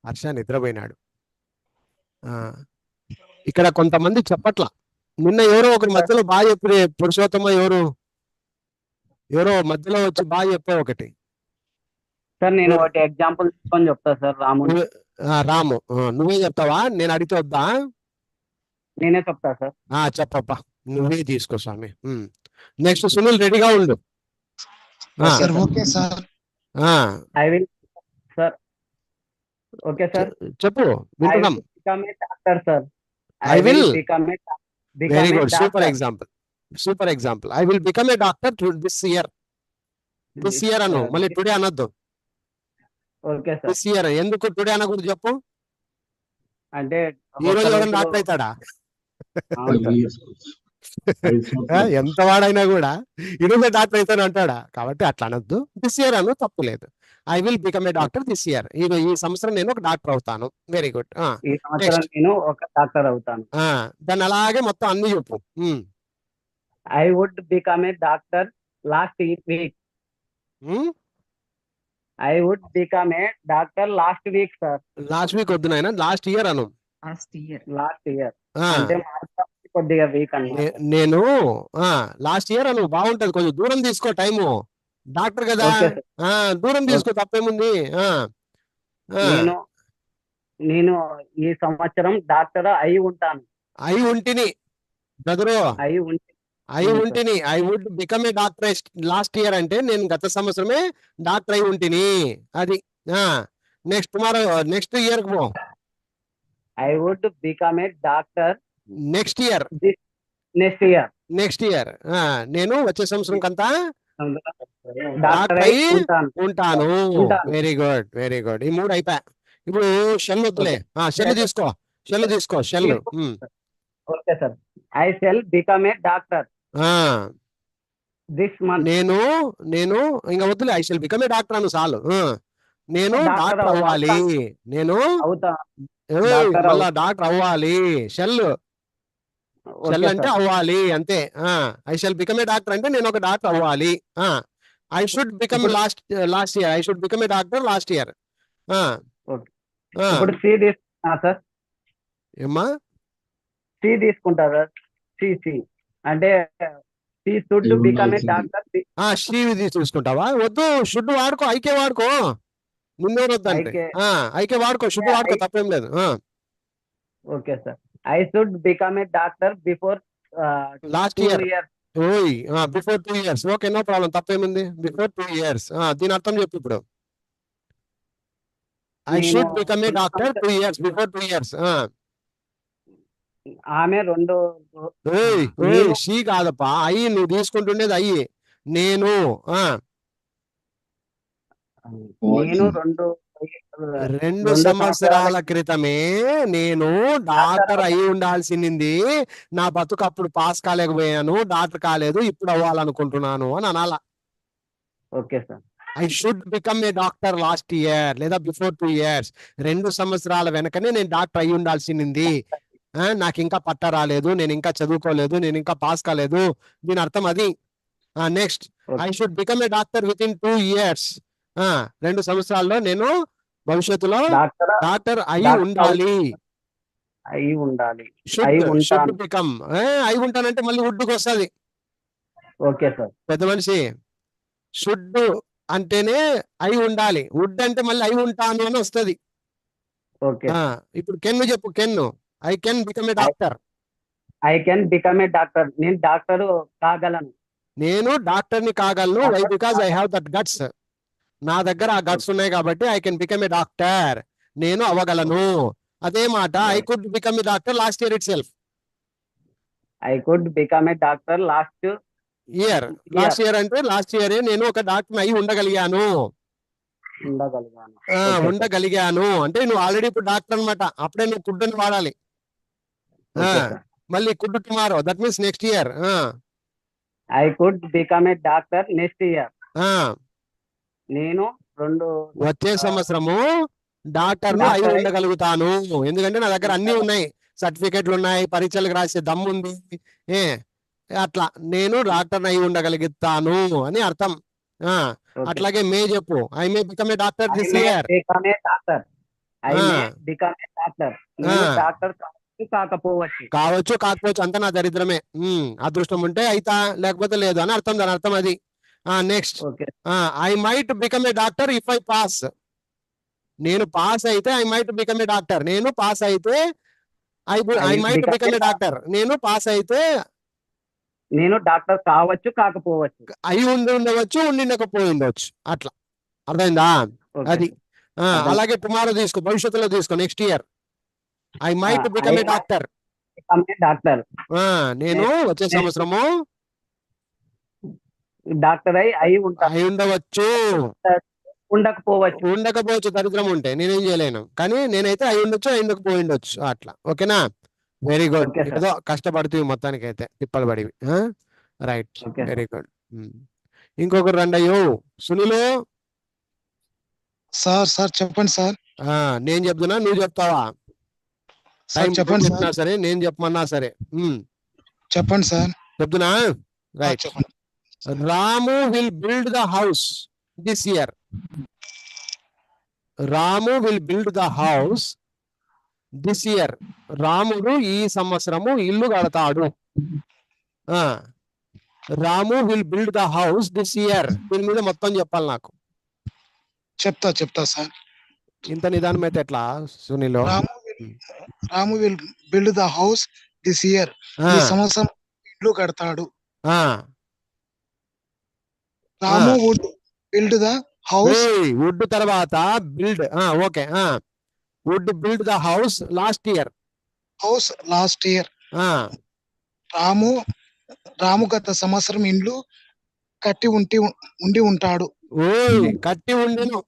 హర్ష నిద్రపోయినాడు. ఇక్కడ కొంతమంది చెప్పట్లా. నిన్న ఎవరో ఒకరి మధ్యలో బాగా చెప్పి, పురుషోత్తమ ఎవరో మధ్యలో వచ్చి బాగా చెప్పావు ఒకటి. సార్ నేను ఒకటి ఎగ్జాంపుల్ తీసుకొని చెప్తా సార్. రాము, నువ్వే చెప్తావా? నేను అడిగితే వద్దా? నేనే చెప్తా సార్. చెప్పప్పా, నువ్వే తీసుకో స్వామి. నెక్స్ట్ సునీల్ రెడీగా ఉండు. Okay sir. I will sir. Okay sir, చెప్పు, వింటున్నాం. Doctor sir. I will become a very good. doctor. Super example. I will become a doctor this year. This year అను, మళ్ళీ టుడే అనొద్దు. Okay sir. This year. ఎందుకు today అనకూడదు చెప్పు? అంటే ఈ రోజు ఎవరైనా డాక్టర్ అవుతాడా? ఎంత వాడైనా కూడా ఈరోజే డాక్టర్ అవుతాను అంటాడా? కాబట్టి అట్లా అనొద్దు. దిస్ ఇయర్ అను, తప్పు లేదు. I will become a doctor this year. ఈ సంవత్సరం నేను ఒక డాక్టర్ అవుతాను. Very good. ఈ సంవత్సరం నేను ఒక డాక్టర్ అవుతాను. దాన్ని అలాగే మొత్తం అన్ని చెప్పు. I would become a doctor last week. I would become a doctor last week sir. Last week వద్దు నాయన, లాస్ట్ ఇయర్ అను. లాస్ట్ ఇయర్ అంటే కొద్దిగా వీక్ అన్న. నేను లాస్ట్ ఇయర్ అను, బాగుంటది. కొంచెం దూరం తీసుకో టైము. డాక్టర్ కదా, దూరం తీసుకో, తప్పేముంది. నేను ఈ సంవత్సరం డాక్టర్ అయి ఉంటాను. అయి ఉంటిని బ్రదరు, అయి ఉంటిని. I would become a doctor last year అంటే నేను గత సంవత్సరమే డాక్టర్ అయి ఉంటిని. అది నెక్స్ట్ ఇయర్ పో. I would become a doctor next year. నేను వచ్చే సంవత్సరం కంతా డాక్టర్ అయి ఉంటాను. Very good. ఈ మూడు అయిపోయా. ఇప్పుడు షెల్ వద్దులే, షెల్ తీసుకో. Okay sir. I shall become a doctor this month. నేను ఇంకా వద్దులే, I shall become a doctor అను చాలు. నేను డాక్టర్ అవ్వాలి. మళ్ళా డాక్టర్ అవ్వాలి. షెల్ అంటే అవ్వాలి అంతే. I shall become a doctor అంటే నేను ఒక డాక్టర్ అవ్వాలి. I should become last year. I should become a doctor last year. ఇప్పుడు సి తీసుకున్నా సార్. ఏమ్మా? సి తీసుకుంటా సార్. సి అంటే she should become a doctor. శ్రీ తీసుకుంటావా? వద్దు, షుడ్ వాడుకో, ఐకే వాడుకో. ముందే వద్దంటే ఐకే వాడుకో, షుడ్ వాడుకో, తప్పేం లేదు. Okay sir. I should become a doctor before last 2 year. years. Before 2 years. Okay, no problem. తప్పేముంది? Before 2 years. దీని అర్థం చెప్పు ఇప్పుడు. I should become a doctor 2 years. Before 2 years. ఆమె రెండు షీ కాదప్పా, అయ్యి నువ్వు తీసుకుంటుండేది అయ్యి. నేను రెండు సంవత్సరాల క్రితమే నేను డాక్టర్ అయి ఉండాల్సింది. నా బతుకు అప్పుడు పాస్ కాలేకపోయాను, డాక్టర్ కాలేదు, ఇప్పుడు అవ్వాలనుకుంటున్నాను అని అనాలా. Okay sir. I should become a doctor last year లేదా బిఫోర్ 2 years. 2 సంవత్సరాల వెనకనే నేను డాక్టర్ అయి ఉండాల్సింది. నాకు ఇంకా పట్ట రాలేదు, నేను ఇంకా చదువుకోలేదు, నేను ఇంకా పాస్ కాలేదు. దీని అర్థం అది. Next, I should become a doctor with in 2 years. 2 సంవత్సరాల్లో నేను భవిష్యత్తులో డాక్టర్ అయి ఉండాలి. అయి ఉండాలి. షుడ్ బికమ్ అయి ఉంటానంటే మళ్ళీ వుడ్కి వస్తుంది. Okay sir. పెద్ద మనిషి షుడ్ అంటేనే అయి ఉండాలి, వుడ్ అంటే మళ్ళీ అయి ఉంటాను అని వస్తుంది. ఓకే. ఇప్పుడు కెన్ను చెప్పు. Can I can become a doctor. I can become a doctor. నేను డాక్టర్ కాగలను. నేను డాక్టర్ని కాగలను. Why? Because I have that guts. నా దగ్గర ఆ గట్స్ ఉన్నాయి కాబట్టి I can become a doctor. నేను అవ్వగలను. అదే మాట I could become a doctor last year itself. I could become a doctor last year. Last year అంటే లాస్ట్ ఇయర్ నేను ఒక డాక్టర్ అయి ఉండగలిగాను. ఉండగలిగాను అంటే నువ్వు ఆల్రెడీ ఇప్పుడు డాక్టర్ అనమాట. అప్పుడే నువ్వు కుడ్ అని వాడాలి. మళ్ళీ could tomorrow, that means next year. I could become a doctor next year. నేను వచ్చే సంవత్సరము డాక్టర్ అయి ఉండగలుగుతాను. ఎందుకంటే నా దగ్గర అన్ని ఉన్నాయి, సర్టిఫికెట్లు ఉన్నాయి, పరీక్షలకు రాసే దమ్ము ఉంది. అట్లా నేను డాక్టర్ అయి ఉండగలుగుతాను అని అర్థం. అట్లాగే మే చెప్పు. I may become a doctor this year. కావచ్చు కాకపోవచ్చు అంత నా దరిద్రమే. అదృష్టం ఉంటే అయితా, లేకపోతే లేదు అని అర్థం. దాని అర్థం అది. Next, I might become a doctor if I pass. నేను పాస్ అయితే I might become a doctor. నేను పాస్ అయితే I might become a doctor. నేను పాస్ అయితే నేను డాక్టర్ కావచ్చు కాకపోవచ్చు. అయి ఉండవచ్చు, ఉండిపోయి ఉండవచ్చు. అట్లా అర్థమైందా? అది. అలాగే టుమారో తీసుకో, భవిష్యత్తులో తీసుకో. Next year I might become a doctor. నేను వచ్చే సంవత్సరము డాక్టర్ అయి ఉండవచ్చు, ఉండకపోవచ్చు. దరిద్రం ఉంటే నేనేం చేయలేను. కానీ నేనైతే అయి ఉండొచ్చు, అయి ఉండకపోయి ఉండొచ్చు. అట్లా. ఓకేనా? Very good. ఏదో కష్టపడుతుంది మొత్తానికి అయితే, తిప్పలు పడివి. Right, very good. ఇంకొకరు రండి. అయ్యో సునీలు. సార్ చెప్పండి సార్. నేను చెప్తున్నా, నువ్వు చెప్తావా? చెప్పండి సరే, నేను చెప్పమన్నా సరే. చెప్పండి సార్. చెప్తున్నా. Right. Ramu will build the house this year. Ramu will build the house this year. రాముడు ఈ సంవత్సరము ఇల్లు కడతాడు. Ramu will build the house this year. దీని మీద మొత్తం చెప్పాలి నాకు. చెప్తా సార్. ఇంత నిదానం అయితే ఎట్లా Sunil? Ramu will build the house this year. ఈ సంవత్సరం ఇల్లు కడతాడు. Ramu would build the house. Would తర్వాత build. Okay. Would build the house last year. Ramu గత సంవత్సరం ఇండ్లు కట్టి ఉండి ఉంటాడు. కట్టి ఉండెను.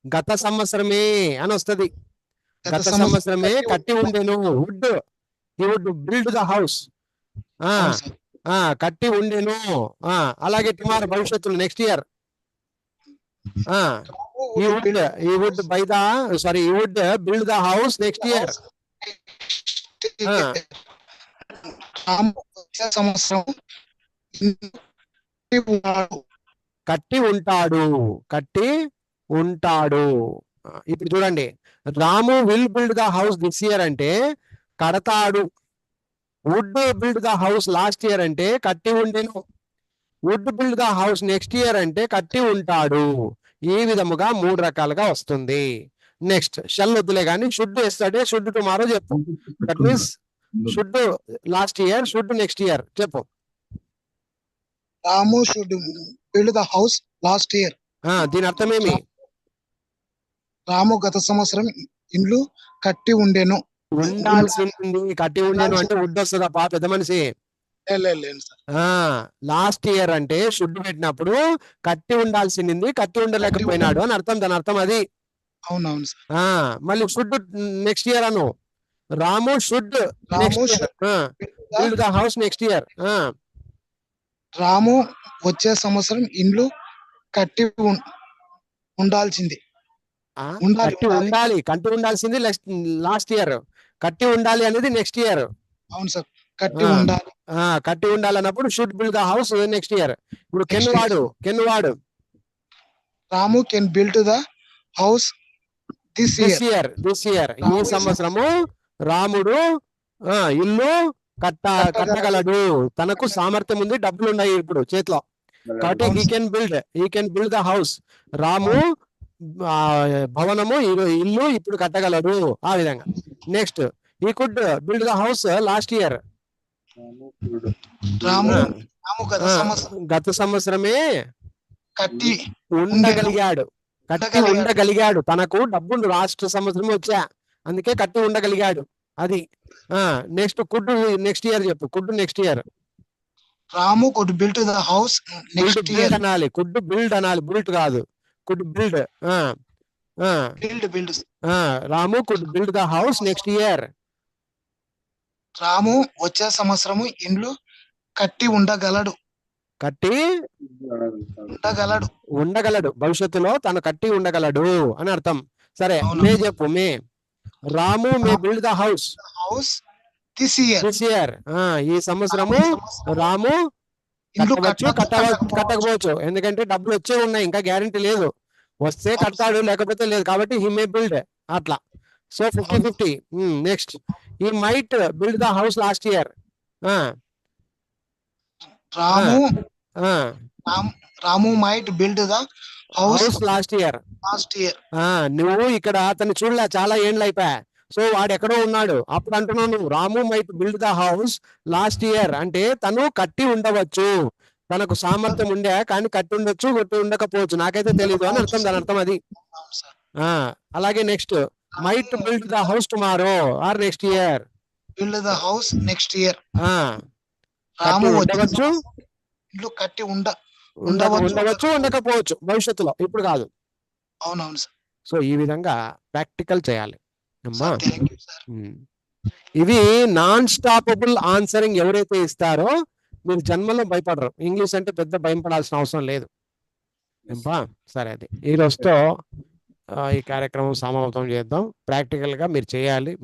గత సంవత్సరమే అని వస్తది. గత సంవత్సరమే కట్టి ఉండెను. Would build the house. కట్టి ఉండెను. అలాగే టుమారో భవిష్యత్తులో next year he would build the house next year. కట్టి ఉంటాడు. ఇప్పుడు చూడండి, Ramu will build the house this year అంటే కడతాడు. Would build the house last year అంటే కట్టి ఉండెను. Would build the house next year అంటే కట్టి ఉంటాడు. ఈ విధముగా 3 రకాలుగా వస్తుంది. నెక్స్ట్, షల్ వద్దులే కానీ షుడ్ ఎస్టర్డే, షుడ్ టుమారో చెప్పు. That means should last year, should next year చెప్పు. Ramu should build the house last year. దీని అర్థం ఏమి? రాము గత సంవత్సరం ఇండ్లు కట్టి ఉండెను. ఉండాల్సింది. కట్టి ఉండెను అంటే వుడ్ వస్తుందా పెద్ద మనిషి? లాస్ట్ ఇయర్ అంటే షుడ్ పెట్టినప్పుడు కట్టి ఉండాల్సింది, కట్టి ఉండలేకపోయినాడు అని అర్థం. దాని అర్థం అది. అవునవును. మళ్ళీ షుడ్ నెక్స్ట్ ఇయర్ అను. Ramu should build the house next year. Ramu వచ్చే సంవత్సరం ఇండ్లు కట్టి ఉండాల్సింది. ఉండాలి కట్టి ఉండాలి, కట్టి ఉండాల్సింది లాస్ట్ ఇయర్, కట్టి ఉండాలి అనేది నెక్స్ట్ ఇయర్. అవును సార్, కట్టి ఉండాలి. కట్టి ఉండాలి అన్నప్పుడు should build the house next year. ఇప్పుడు కెన్ వాడు Ramu can build the house this year. ఈ సంవత్సరము రాముడు ఇల్లు కట్టగలడు. తనకు సామర్థ్యం ఉంది, డబ్బులు ఉన్నాయి ఇప్పుడు చేతిలో, కాబట్టి he can build the house. Ramu భవనము ఇల్లు ఇప్పుడు కట్టగలడు. ఆ విధంగా next he could build the house last year. గత సంవత్సరమే కట్టి ఉండగలిగాడు. తనకు డబ్బులు రాష్ట్ర సంవత్సరం వచ్చా, అందుకే కట్టి ఉండగలిగాడు. అది నెక్స్ట్ కుడ్ నెక్స్ట్ ఇయర్ చెప్పు. Could next year. Ramu could build the house next year అనాలి. కుడ్ బిల్డ్ అనాలి, బిల్డ్ కాదు. Could build. Ramu could build the house next year. Ramu వచ్చే సంవత్సరము ఇండ్లు కట్టి ఉండగలడు. ఉండగలడు భవిష్యత్తులో తను కట్టి ఉండగలడు అని అర్థం. సరే, మే చెప్పు. Ramu may build the house this year. ఈ సంవత్సరము రాము కట్టకపోవచ్చు, ఎందుకంటే డబ్బులు వచ్చే ఉన్నాయి, ఇంకా గ్యారంటీ లేదు. వస్తే కడతాడు, లేకపోతే లేదు. కాబట్టి హీ మే బిల్డ్ అట్లా. So 50-50. Next he might build the house last year. Ramu might build the house last year. నువ్వు ఇక్కడ అతన్ని చూడలే, చాలా ఏండ్లు అయిపోయా. సో వాడు ఎక్కడో ఉన్నాడు, అప్పుడు అంటున్నావు నువ్వు Ramu might build the house last year అంటే తను కట్టి ఉండవచ్చు, తనకు సామర్థ్యం ఉండే, కానీ కట్టి ఉండొచ్చు, కొట్టి ఉండకపోవచ్చు, నాకైతే తెలియదు అని అర్థం. దాని అర్థం అది. అలాగే next might build the house tomorrow or next year. Build the house next year. Ramu ఉండవచ్చు, ఇల్లు కట్టి ఉండవచ్చు, ఉండకపోవచ్చు భవిష్యత్తులో, ఇప్పుడు కాదు. అవునవును సార్. సో ఈ విధంగా ప్రాక్టికల్ చేయాలి అమ్మా. ఇవి నాన్ స్టాపబుల్ ఆన్సరింగ్ ఎవరైతే ఇస్తారో మీరు జన్మలో భయపడరు. ఇంగ్లీష్ అంటే పెద్ద భయపడాల్సిన అవసరం లేదు. సరే, అది ఈ రోజుతో ఈ కార్యక్రమం సమాప్తం చేద్దాం. ప్రాక్టికల్ గా మీరు చేయాలి.